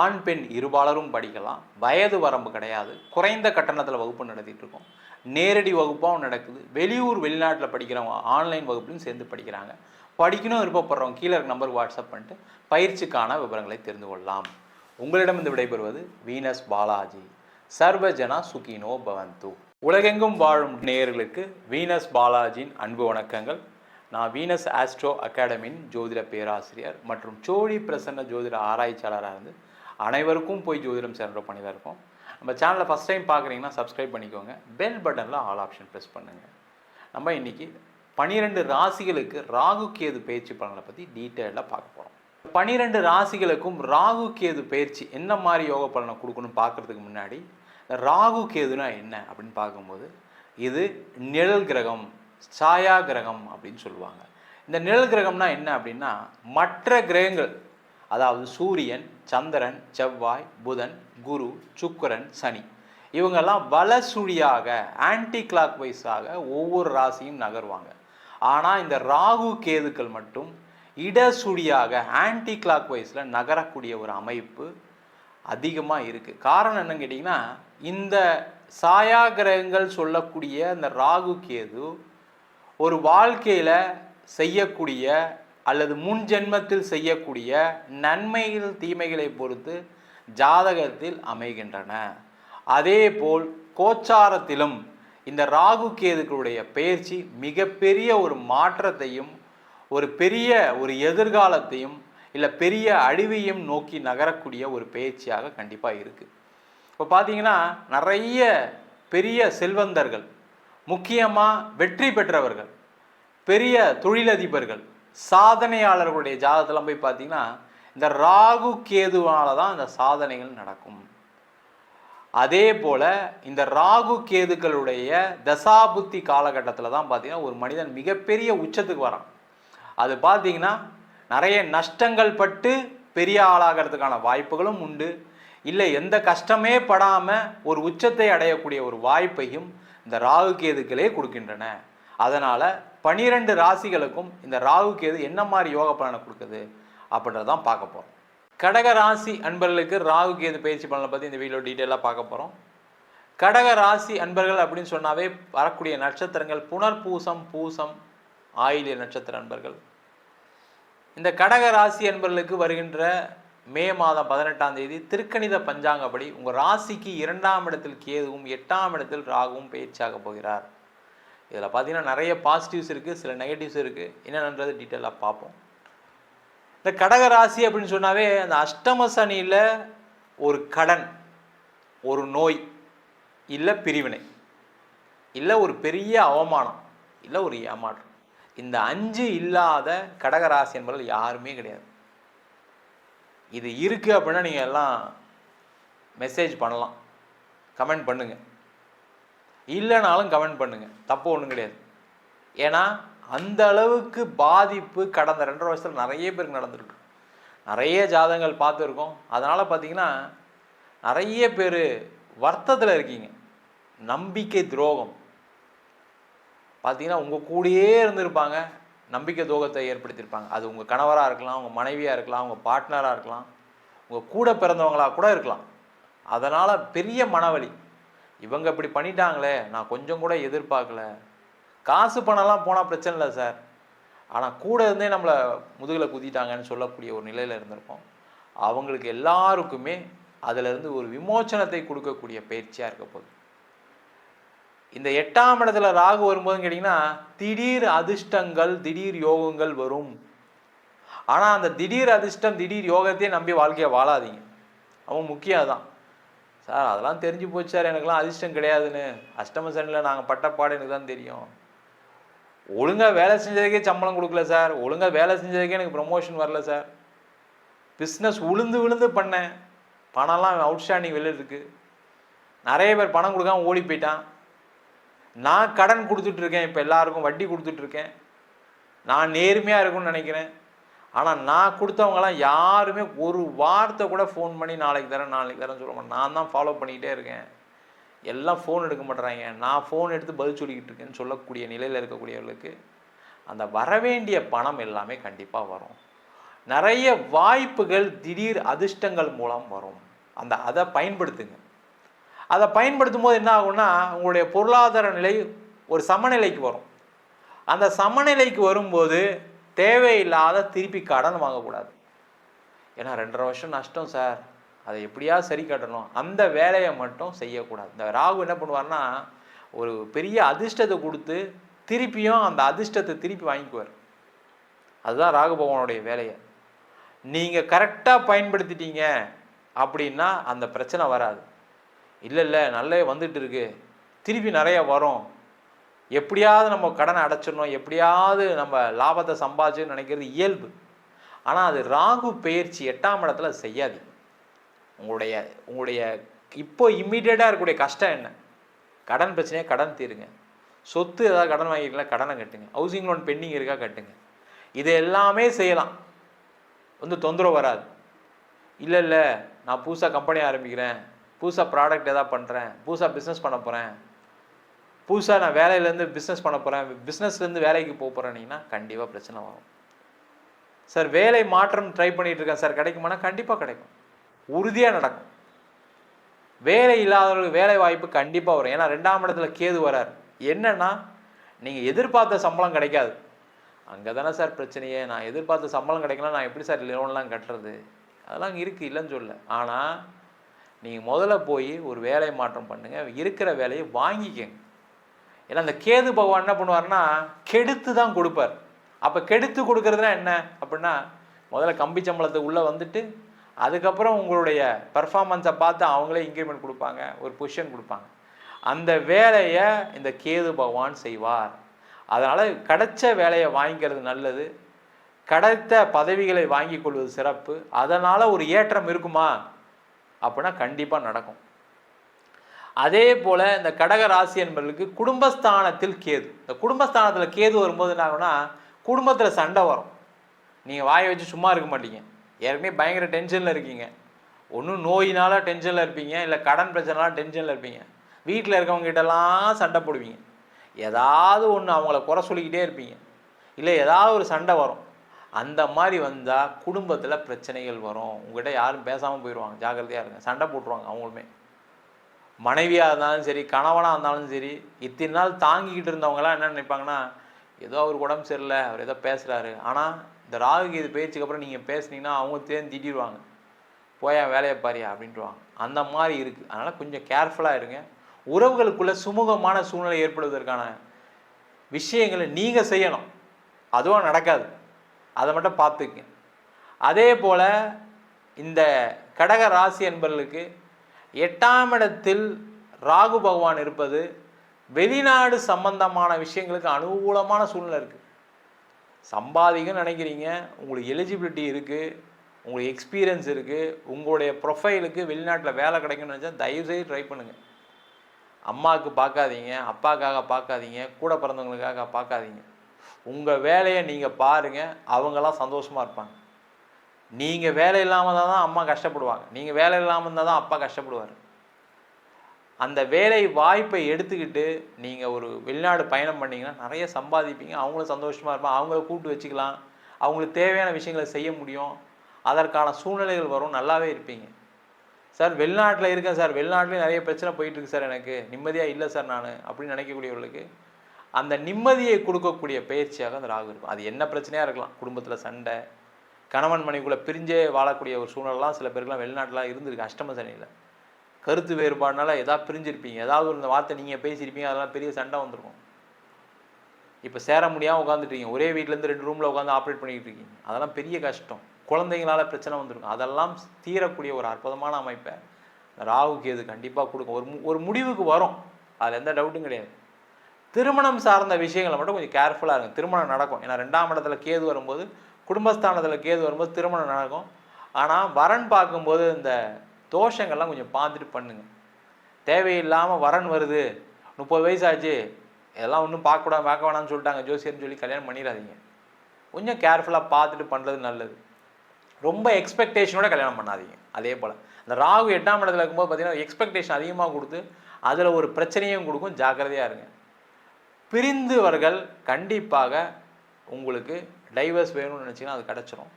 ஆண் பெண் இருபாலரும் படிக்கலாம், வயது வரம்பு கிடையாது, குறைந்த கட்டணத்தில் வகுப்பு நடத்திட்டு இருக்கோம். நேரடி வகுப்பாகவும் நடக்குது. வெளியூர் வெளிநாட்டில் படிக்கிறவங்க ஆன்லைன் வகுப்புலையும் சேர்ந்து படிக்கிறாங்க. படிக்கணும் விருப்பப்படுறவங்க கீழே இருக்க நம்பருக்கு வாட்ஸ்அப் பண்ணிட்டு பயிற்சிக்கான விவரங்களை தெரிந்து கொள்ளலாம். உங்களிடம் இந்த விடைபெறுவது வீனஸ் பாலாஜி. சர்வஜனா சுகினோ பவந்து. உலகெங்கும் வாழும் நேயர்களுக்கு வீனஸ் பாலாஜியின் அன்பு வணக்கங்கள். நான் வீனஸ் ஆஸ்ட்ரோ அகாடமியின் ஜோதிட பேராசிரியர் மற்றும் சோழி பிரசன்ன ஜோதிட ஆராய்ச்சியாளராக இருந்து அனைவருக்கும் போய் ஜோதிடம் சேர்ந்த பண்ணி தான் இருக்கோம். நம்ம சேனலை ஃபஸ்ட் டைம் பார்க்குறீங்கன்னா சப்ஸ்கிரைப் பண்ணிக்கோங்க. பெல் பட்டனில் ஆல் ஆப்ஷன் ப்ரெஸ் பண்ணுங்கள். நம்ம இன்றைக்கி 12 ராசிகளுக்கு ராகு கேது பயிற்சி பலனை பற்றி டீட்டெயிலாக பார்க்க போகிறோம். 12 ராசிகளுக்கும் ராகு கேது பயிற்சி என்ன மாதிரி யோக பலனை கொடுக்கணும்னு பார்க்குறதுக்கு முன்னாடி ராகு கேதுனா என்ன அப்படின்னு பார்க்கும்போது இது நிழல் கிரகம், சாயா கிரகம் அப்படின்னு சொல்லுவாங்க. இந்த நிழல் கிரகம்னா என்ன அப்படின்னா மற்ற கிரகங்கள், அதாவது சூரியன், சந்திரன், செவ்வாய், புதன், குரு, சுக்கிரன், சனி, இவங்கெல்லாம் வலசுழியாக ஆன்டி கிளாக் வைஸாக ஒவ்வொரு ராசியும் நகர்வாங்க. ஆனால் இந்த ராகு கேதுக்கள் மட்டும் இடசுழியாக ஆன்டி கிளாக் வைஸில் நகரக்கூடிய ஒரு அமைப்பு அதிகமாக இருக்குது. காரணம் என்னன்னு கேட்டிங்கன்னா இந்த சாயா கிரகங்கள் சொல்லக்கூடிய இந்த ராகு கேது ஒரு வாழ்க்கையில் செய்யக்கூடிய அல்லது முன் ஜென்மத்தில் செய்யக்கூடிய நன்மைகள் தீமைகளை பொறுத்து ஜாதகத்தில் அமைகின்றன. அதே போல் கோச்சாரத்திலும் இந்த ராகு கேதுக்களுடைய பயிற்சி மிகப்பெரிய ஒரு மாற்றத்தையும் ஒரு பெரிய ஒரு எதிர்காலத்தையும் இல்லை பெரிய அழிவையும் நோக்கி நகரக்கூடிய ஒரு பயிற்சியாக கண்டிப்பாக இருக்குது. இப்போ பார்த்தீங்கன்னா நிறைய பெரிய செல்வந்தர்கள், முக்கியமாக வெற்றி பெற்றவர்கள், பெரிய தொழிலதிபர்கள், சாதனையாளர்களுடைய ஜாதகத்தில் போய் பார்த்தீங்கன்னா இந்த ராகு கேதுவால தான் இந்த சாதனைகள் நடக்கும். அதே போல் இந்த ராகு கேதுக்களுடைய தசாபுத்தி காலகட்டத்தில் தான் பார்த்தீங்கன்னா ஒரு மனிதன் மிகப்பெரிய உச்சத்துக்கு வரான். அது பார்த்தீங்கன்னா நிறைய நஷ்டங்கள் பட்டு பெரிய ஆளாகிறதுக்கான வாய்ப்புகளும் உண்டு. இல்லை எந்த கஷ்டமே படாமல் ஒரு உச்சத்தை அடையக்கூடிய ஒரு வாய்ப்பையும் இந்த ராகு கேதுக்களே கொடுக்கின்றன. அதனால் 12 ராசிகளுக்கும் இந்த ராகு கேது என்ன மாதிரி யோக பலனை கொடுக்குது அப்படின்றதான் பார்க்க போகிறோம். கடக ராசி அன்பர்களுக்கு ராகு கேது பயிற்சி பலனை பற்றி இந்த வீடியோ டீட்டெயிலாக பார்க்க போகிறோம். கடக ராசி அன்பர்கள் அப்படின்னு சொன்னாவே வரக்கூடிய நட்சத்திரங்கள் புனர்பூசம், பூசம், ஆயில்ய நட்சத்திர அன்பர்கள். இந்த கடக ராசி அன்பர்களுக்கு வருகின்ற மே மாதம் 18ஆம் தேதி திருக்கணித பஞ்சாங்கப்படி உங்கள் ராசிக்கு 2ஆம் இடத்தில் கேதுவும் 8ஆம் இடத்தில் ராகுவும் பயிற்சியாக போகிறார். இதில் பார்த்தீங்கன்னா நிறைய பாசிட்டிவ்ஸ் இருக்குது, சில நெகட்டிவ்ஸ் இருக்குது. என்னென்னது டீட்டெயிலாக பார்ப்போம். இந்த கடக ராசி அப்படின்னு சொன்னாவே அந்த அஷ்டம சனியில் ஒரு கடன், ஒரு நோய், இல்லை பிரிவினை, இல்லை ஒரு பெரிய அவமானம், இல்லை ஒரு ஏமாற்றம். இந்த 5 இல்லாத கடகராசி என்பவர்கள் யாருமே கிடையாது. இது இருக்குது அப்படின்னா நீங்கள் எல்லாம் மெசேஜ் பண்ணலாம், கமெண்ட் பண்ணுங்கள். இல்லைனாலும் கமெண்ட் பண்ணுங்கள், தப்பு ஒன்றும் கிடையாது. ஏன்னா அந்த அளவுக்கு பாதிப்பு கடந்த 2.5 வருஷத்தில் நிறைய பேருக்கு நடந்துருக்கு. நிறைய ஜாதகங்கள் பார்த்துருக்கோம். அதனால் பார்த்தீங்கன்னா நிறைய பேர் வருத்தத்தில் இருக்கீங்க. நம்பிக்கை துரோகம் பார்த்தீங்கன்னா உங்கள் கூடயே இருந்திருப்பாங்க, நம்பிக்கை துரோகத்தை ஏற்படுத்தியிருப்பாங்க. அது உங்கள் கணவராக இருக்கலாம், உங்கள் மனைவியாக இருக்கலாம், உங்கள் பார்ட்னராக இருக்கலாம், உங்கள் கூட பிறந்தவங்களாக கூட இருக்கலாம். அதனால் பெரிய மனவலி. இவங்க இப்படி பண்ணிட்டாங்களே, நான் கொஞ்சம் கூட எதிர்பார்க்கல. காசு பணம்லாம் போனால் பிரச்சனை இல்லை சார், ஆனால் கூட இருந்தே நம்மளை முதுகில் குதிட்டாங்கன்னு சொல்லக்கூடிய ஒரு நிலையில் இருந்திருப்போம். அவங்களுக்கு எல்லாருக்குமே அதிலிருந்து ஒரு விமோச்சனத்தை கொடுக்கக்கூடிய பயிற்சியாக இருக்க போகுது. இந்த 8ஆம் இடத்துல ராகு வரும்போதுன்னு கேட்டிங்கன்னா திடீர் அதிர்ஷ்டங்கள், திடீர் யோகங்கள் வரும். ஆனால் அந்த திடீர் அதிர்ஷ்டம், திடீர் யோகத்தையே நம்பி வாழ்க்கையை வாழாதீங்க. அவன் முக்கியம் தான். சார் அதெல்லாம் தெரிஞ்சு போச்சு சார், எனக்குலாம் அதிர்ஷ்டம் கிடையாதுன்னு. அஷ்டம சனியில் நாங்கள் பட்டப்பாடு எனக்கு தான் தெரியும். ஒழுங்காக வேலை செஞ்சதுக்கே சம்பளம் கொடுக்கல சார், ஒழுங்காக வேலை செஞ்சதுக்கே எனக்கு ப்ரமோஷன் வரல சார், பிஸ்னஸ் உளுந்து விழுந்து பண்ணேன், பணம்லாம் அவுட்ஸ்டாண்டிங் வெளியில் இருக்குது, நிறைய பேர் பணம் கொடுக்காம ஓடி போயிட்டான், நான் கடன் கொடுத்துட்ருக்கேன், இப்போ எல்லாருக்கும் வட்டி கொடுத்துட்ருக்கேன், நான் நேர்மையாக இருக்கும்னு நினைக்கிறேன், ஆனால் நான் கொடுத்தவங்களாம் யாருமே ஒரு வார்த்தை கூட ஃபோன் பண்ணி நாளைக்கு தரேன் நாளைக்கு தரேன்னு சொல்ல மாட்டேன். நான் தான் ஃபாலோ பண்ணிக்கிட்டே இருக்கேன், எல்லாம் ஃபோன் எடுக்க மாட்டேறாங்க, நான் ஃபோன் எடுத்து பதில் சொல்லிக்கிட்டு இருக்கேன்னு சொல்லக்கூடிய நிலையில் இருக்கக்கூடியவர்களுக்கு அந்த வரவேண்டிய பணம் எல்லாமே கண்டிப்பாக வரும். நிறைய வாய்ப்புகள், திடீர் அதிர்ஷ்டங்கள் மூலம் வரும். அதை பயன்படுத்துங்க. அதை பயன்படுத்தும் போது என்ன ஆகும்னா உங்களுடைய பொருளாதார நிலை ஒரு சமநிலைக்கு வரும். அந்த சமநிலைக்கு வரும்போது தேவையில்லாத திருப்பி கடன் வாங்கக்கூடாது. ஏன்னா 2.5 வருஷம் நஷ்டம் சார், அதை எப்படியா சரி கட்டணும், அந்த வேலையை மட்டும் செய்யக்கூடாது. இந்த ராகு என்ன பண்ணுவார்னா ஒரு பெரிய அதிர்ஷ்டத்தை கொடுத்து திருப்பியும் அந்த அதிர்ஷ்டத்தை திருப்பி வாங்கிக்குவார். அதுதான் ராகு பகவானுடைய வேலையை. நீங்கள் கரெக்டாக பயன்படுத்திட்டீங்க அப்படின்னா அந்த பிரச்சனை வராது. இல்லை நல்ல வந்துட்டு இருக்கு, திருப்பி நிறைய வரும், எப்படியாவது நம்ம கடனை அடைச்சிடணும், எப்படியாவது நம்ம லாபத்தை சம்பாதிச்சுன்னு நினைக்கிறது இயல்பு. ஆனால் அது ராகு பெயர்ச்சி 8ஆம் இடத்துல செய்யாது. உங்களுடைய இப்போ இம்மீடியட்டாக இருக்கக்கூடிய கஷ்டம் என்ன? கடன் பிரச்சனையாக கடன் தீருங்க, சொத்து ஏதாவது கடன் வாங்கிக்கலாம் கடனை கட்டுங்க, ஹவுசிங் லோன் பெண்டிங் இருக்கா கட்டுங்க. இது எல்லாமே செய்யலாம், தொந்தரவு வராது. இல்லை நான் புதுசாக கம்பெனி ஆரம்பிக்கிறேன், புதுசாக ப்ராடக்ட் எதாவது பண்ணுறேன், புதுசாக பிஸ்னஸ் பண்ண போகிறேன், புதுசாக நான் வேலையிலேருந்து பிஸ்னஸ் பண்ண போகிறேன், பிஸ்னஸ்லேருந்து வேலைக்கு போக போகிறேன்னீங்கன்னா கண்டிப்பாக பிரச்சனை வரும். சார் வேலை மாற்றம் ட்ரை பண்ணிகிட்டு இருக்கேன் சார், கிடைக்குமானா கண்டிப்பாக கிடைக்கும், உறுதியாக நடக்கும். வேலை இல்லாதவர்களுக்கு வேலை வாய்ப்பு கண்டிப்பாக வரும். ஏன்னா 2ஆம் இடத்துல கேது வரார். என்னன்னா நீங்கள் எதிர்பார்த்த சம்பளம் கிடைக்காது. அங்கே தானே சார் பிரச்சனையே, நான் எதிர்பார்த்த சம்பளம் கிடைக்கலாம், நான் எப்படி சார் லோன்லாம் கட்டுறது? அதெல்லாம் இருக்குது, இல்லைன்னு சொல்ல. ஆனால் நீங்கள் முதல்ல போய் ஒரு வேலை மாற்றம் பண்ணுங்கள், இருக்கிற வேலையை வாங்கிக்கங்க. ஏன்னா அந்த கேது பகவான் என்ன பண்ணுவார்னா கெடுத்து தான் கொடுப்பார். அப்போ கெடுத்து கொடுக்கறதுனா என்ன அப்படின்னா முதல்ல கம்பி சம்பளத்தை உள்ளே வந்துட்டு அதுக்கப்புறம் உங்களுடைய பர்ஃபார்மன்ஸை பார்த்து அவங்களே இன்க்ரிமெண்ட் கொடுப்பாங்க, ஒரு பொசிஷன் கொடுப்பாங்க. அந்த வேலையை இந்த கேது பகவான் செய்வார். அதனால் கிடைச்ச வேலையை வாங்கிக்கிறது நல்லது, கிடைத்த பதவிகளை வாங்கி கொள்வது சிறப்பு. அதனால் ஒரு ஏற்றம் இருக்குமா அப்படின்னா கண்டிப்பாக நடக்கும். அதே போல் இந்த கடக ராசி என்பவர்களுக்கு குடும்பஸ்தானத்தில் கேது. இந்த குடும்பஸ்தானத்தில் கேது வரும்போது என்ன ஆகும்னா குடும்பத்தில் சண்டை வரும். நீங்கள் வாயை வச்சு சும்மா இருக்க மாட்டீங்க, ஏற்கனவே பயங்கர டென்ஷனில் இருக்கீங்க, ஒன்றும் நோயினால டென்ஷனில் இருப்பீங்க, இல்லை கடன் பிரச்சனைனால டென்ஷனில் இருப்பீங்க, வீட்டில் இருக்கவங்ககிட்டலாம் சண்டை போடுவீங்க, ஏதாவது ஒன்று அவங்கள குறை சொல்லிக்கிட்டே இருப்பீங்க, இல்லை ஏதாவது ஒரு சண்டை வரும். அந்த மாதிரி வந்தால் குடும்பத்தில் பிரச்சனைகள் வரும். உங்கள்கிட்ட யாரும் பேசாமல் போயிடுவாங்க, ஜாக்கிரதையாக இருங்க. சண்டை போட்டுருவாங்க அவங்களுமே, மனைவியாக இருந்தாலும் சரி கணவனாக இருந்தாலும் சரி. இத்தனை நாள் தாங்கிக்கிட்டு இருந்தவங்களாம் என்ன நினைப்பாங்கன்னா ஏதோ அவர் உடம்பு சரியில்லை, அவர் ஏதோ பேசுகிறாரு. ஆனால் இந்த ராகு இது பேச்சுக்கு அப்புறம் நீங்கள் பேசுனீங்கன்னா அவங்க தேர்ந்து திட்டிடுவாங்க, போயா வேலையை பாரியா அப்படின்ட்டுவாங்க. அந்த மாதிரி இருக்குது. அதனால் கொஞ்சம் கேர்ஃபுல்லாக இருங்க. உறவுகளுக்குள்ளே சுமூகமான சூழ்நிலை ஏற்படுவதற்கான விஷயங்களை நீங்கள் செய்யணும், அதுவும் நடக்காது, அதை மட்டும் பார்த்துக்குங்க. அதே போல் இந்த கடக ராசி என்பவர்களுக்கு 8ஆம் இடத்தில் ராகு பகவான் இருப்பது வெளிநாடு சம்பந்தமான விஷயங்களுக்கு அனுகூலமான சூழ்நிலை இருக்குது. சம்பாதிக்கன்னு நினைக்கிறீங்க, உங்களுக்கு எலிஜிபிலிட்டி இருக்குது, உங்களுக்கு எக்ஸ்பீரியன்ஸ் இருக்குது, உங்களுடைய ப்ரொஃபைலுக்கு வெளிநாட்டில் வேலை கிடைக்குன்னு நினச்சா தயவுசெய்து ட்ரை பண்ணுங்கள். அம்மாவுக்கு பார்க்காதீங்க, அப்பாக்காக பார்க்காதீங்க, கூட பிறந்தவங்களுக்காக பார்க்காதீங்க. உங்கள் வேலையை நீங்கள் பாருங்கள், அவங்களாம் சந்தோஷமாக இருப்பாங்க. நீங்கள் வேலை இல்லாமல் தான் அம்மா கஷ்டப்படுவாங்க, நீங்கள் வேலை இல்லாமல் இருந்தால் தான் அப்பா கஷ்டப்படுவார். அந்த வேலை வாய்ப்பை எடுத்துக்கிட்டு நீங்கள் ஒரு வெளிநாடு பயணம் பண்ணிங்கன்னா நிறைய சம்பாதிப்பீங்க, அவங்களும் சந்தோஷமாக இருப்பாங்க, அவங்கள கூப்பிட்டு வச்சுக்கலாம், அவங்களுக்கு தேவையான விஷயங்களை செய்ய முடியும், அதற்கான சூழ்நிலைகள் வரும், நல்லாவே இருப்பீங்க. சார் வெளிநாட்டில் இருக்கேன் சார், வெளிநாட்டிலையும் நிறைய பிரச்சனை போயிட்டுருக்கு சார், எனக்கு நிம்மதியாக இல்லை சார் நான் அப்படின்னு நினைக்கக்கூடியவர்களுக்கு அந்த நிம்மதியை கொடுக்கக்கூடிய பயிற்சியாக அந்த ராகு இருக்கும். அது என்ன பிரச்சனையாக இருக்கலாம், குடும்பத்தில் சண்டை, கணவன் மனைவிக்குள்ளே பிரிஞ்சே வாழக்கூடிய ஒரு சூழ்நிலாம் சில பேருக்குலாம் வெளிநாட்டிலாம் இருந்திருக்கு. அஷ்டம சனியில் கருத்து வேறுபாடுனால ஏதாவது பிரிஞ்சிருப்பீங்க, ஏதாவது ஒரு வார்த்தை நீங்கள் பேசியிருப்பீங்க, அதெல்லாம் பெரிய சண்டை வந்திருக்கும். இப்போ சேர முடியாமல் உட்காந்துட்டீங்க, ஒரே வீட்டிலேருந்து 2 ரூமில் உட்காந்து ஆப்ரேட் பண்ணிக்கிட்டு இருக்கீங்க, அதெல்லாம் பெரிய கஷ்டம். குழந்தைங்களால் பிரச்சனை வந்திருக்கும். அதெல்லாம் தீரக்கூடிய ஒரு அற்புதமான அமைப்பை ராகு கேது கண்டிப்பாக கொடுக்கும். ஒரு முடிவுக்கு வரும், அதில் எந்த டவுட்டும் கிடையாது. திருமணம் சார்ந்த விஷயங்களை மட்டும் கொஞ்சம் கேர்ஃபுல்லாக இருக்கும். திருமணம் நடக்கும், ஏன்னா 2ஆம் இடத்துல கேது வரும்போது, குடும்பஸ்தானத்தில் கேது வரும்போது திருமணம் நடக்கும். ஆனால் வரன் பார்க்கும்போது இந்த தோஷங்கள்லாம் கொஞ்சம் பார்த்துட்டு பண்ணுங்கள். தேவையில்லாமல் வரன் வருது, 30 வயசாச்சு, இதெல்லாம் ஒன்றும் பார்க்க வேணாம்னு சொல்லிட்டாங்க ஜோசியர்னு சொல்லி கல்யாணம் பண்ணிடாதீங்க. கொஞ்சம் கேர்ஃபுல்லாக பார்த்துட்டு பண்ணுறது நல்லது. ரொம்ப எக்ஸ்பெக்டேஷனோட கல்யாணம் பண்ணாதீங்க. அதே போல் அந்த ராகு 8ஆம் இடத்துல இருக்கும்போது பார்த்தீங்கன்னா எக்ஸ்பெக்டேஷன் அதிகமாக கொடுத்து அதில் ஒரு பிரச்சனையும் கொடுக்கும், ஜாக்கிரதையாக இருங்க. பிரிந்தவர்கள் கண்டிப்பாக உங்களுக்கு டைவர்ஸ் வேணும்னு நினச்சிங்கன்னா அது கிடச்சிரும்.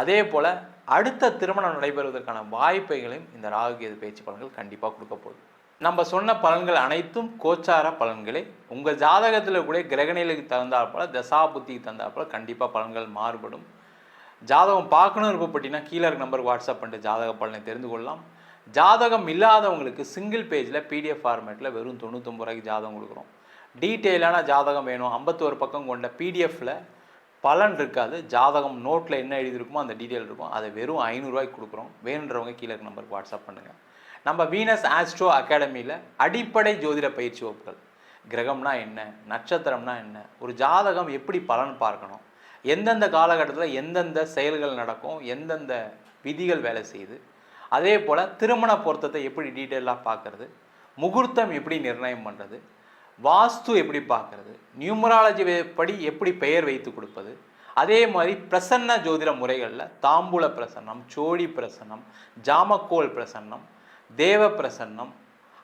அதே போல் அடுத்த திருமணம் நடைபெறுவதற்கான வாய்ப்புகளையும் இந்த ராகு கேது பேச்சு பலன்கள் கண்டிப்பாக கொடுக்க போகுது. நம்ம சொன்ன பலன்கள் அனைத்தும் கோச்சார பலன்களே. உங்கள் ஜாதகத்தில் கூட கிரகநிலைக்கு தகுந்தாற்போல், தசா புத்திக்கு தகுந்தாற்போல் கண்டிப்பாக பலன்கள் மாறுபடும். ஜாதகம் பார்க்கணும் விருப்பப்பட்டீங்கன்னா கீழே இருக்க நம்பருக்கு வாட்ஸ்அப் பண்ணிட்டு ஜாதக பலனை தெரிந்து கொள்ளலாம். ஜாதகம் இல்லாதவங்களுக்கு சிங்கிள் பேஜில் PDF ஃபார்மேட்டில் வெறும் 99 ரூபாய்க்கு ஜாதகம் கொடுக்குறோம். டீட்டெயிலான ஜாதகம் வேணும், 51 பக்கம் கொண்ட PDFல பலன் இருக்காது, ஜாதகம் நோட்டில் என்ன எழுதியிருக்குமோ அந்த டீட்டெயில் இருக்கும், அதை வெறும் 500 ரூபாய்க்கு கொடுக்குறோம். வேணுன்றவங்க கீழே இருக்க நம்பருக்கு வாட்ஸ்அப் பண்ணுங்கள். நம்ம வீனஸ் ஆஸ்ட்ரோ அகாடமியில் அடிப்படை ஜோதிட பயிற்சி வகுப்புகள், கிரகம்னா என்ன, நட்சத்திரம்னா என்ன, ஒரு ஜாதகம் எப்படி பலன் பார்க்கணும், எந்தெந்த காலகட்டத்தில் எந்தெந்த செயல்கள் நடக்கும், எந்தெந்த விதிகள் வேலை செய்யுது, அதே போல் திருமண பொருத்தத்தை எப்படி டீட்டெயிலாக பார்க்குறது, முகூர்த்தம் எப்படி நிர்ணயம் பண்ணுறது, வாஸ்து எப்படி பார்க்குறது, நியூமராலஜி படி எப்படி பெயர் வைத்து கொடுப்பது, அதே மாதிரி பிரசன்ன ஜோதிட முறைகளில் தாம்பூல பிரசன்னம், சோழி பிரசன்னம், ஜாமக்கோல் பிரசன்னம், தேவ பிரசன்னம்,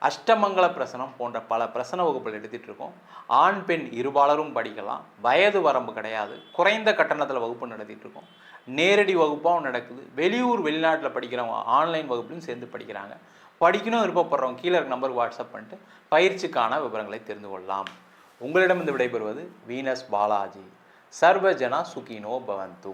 அஷ்டமங்கல பிரசனம் போன்ற பல பிரசன வகுப்புகள் எடுத்துகிட்டு இருக்கோம். ஆண் பெண் இருபாலரும் படிக்கலாம், வயது வரம்பு கிடையாது, குறைந்த கட்டணத்தில் வகுப்பு நடத்திட்டு இருக்கோம். நேரடி வகுப்பாகவும் நடக்குது, வெளியூர் வெளிநாட்டில் படிக்கிறவங்க ஆன்லைன் வகுப்புலையும் சேர்ந்து படிக்கிறாங்க. படிக்கணும் விருப்பப்படுறவங்க கீழே இருக்க நம்பருக்கு வாட்ஸ்அப் பண்ணிட்டு பயிற்சிக்கான விவரங்களை தெரிந்து கொள்ளலாம். உங்களிடமிருந்து விடைபெறுவது வீனஸ் பாலாஜி. சர்வஜனா சுகினோ பவந்து.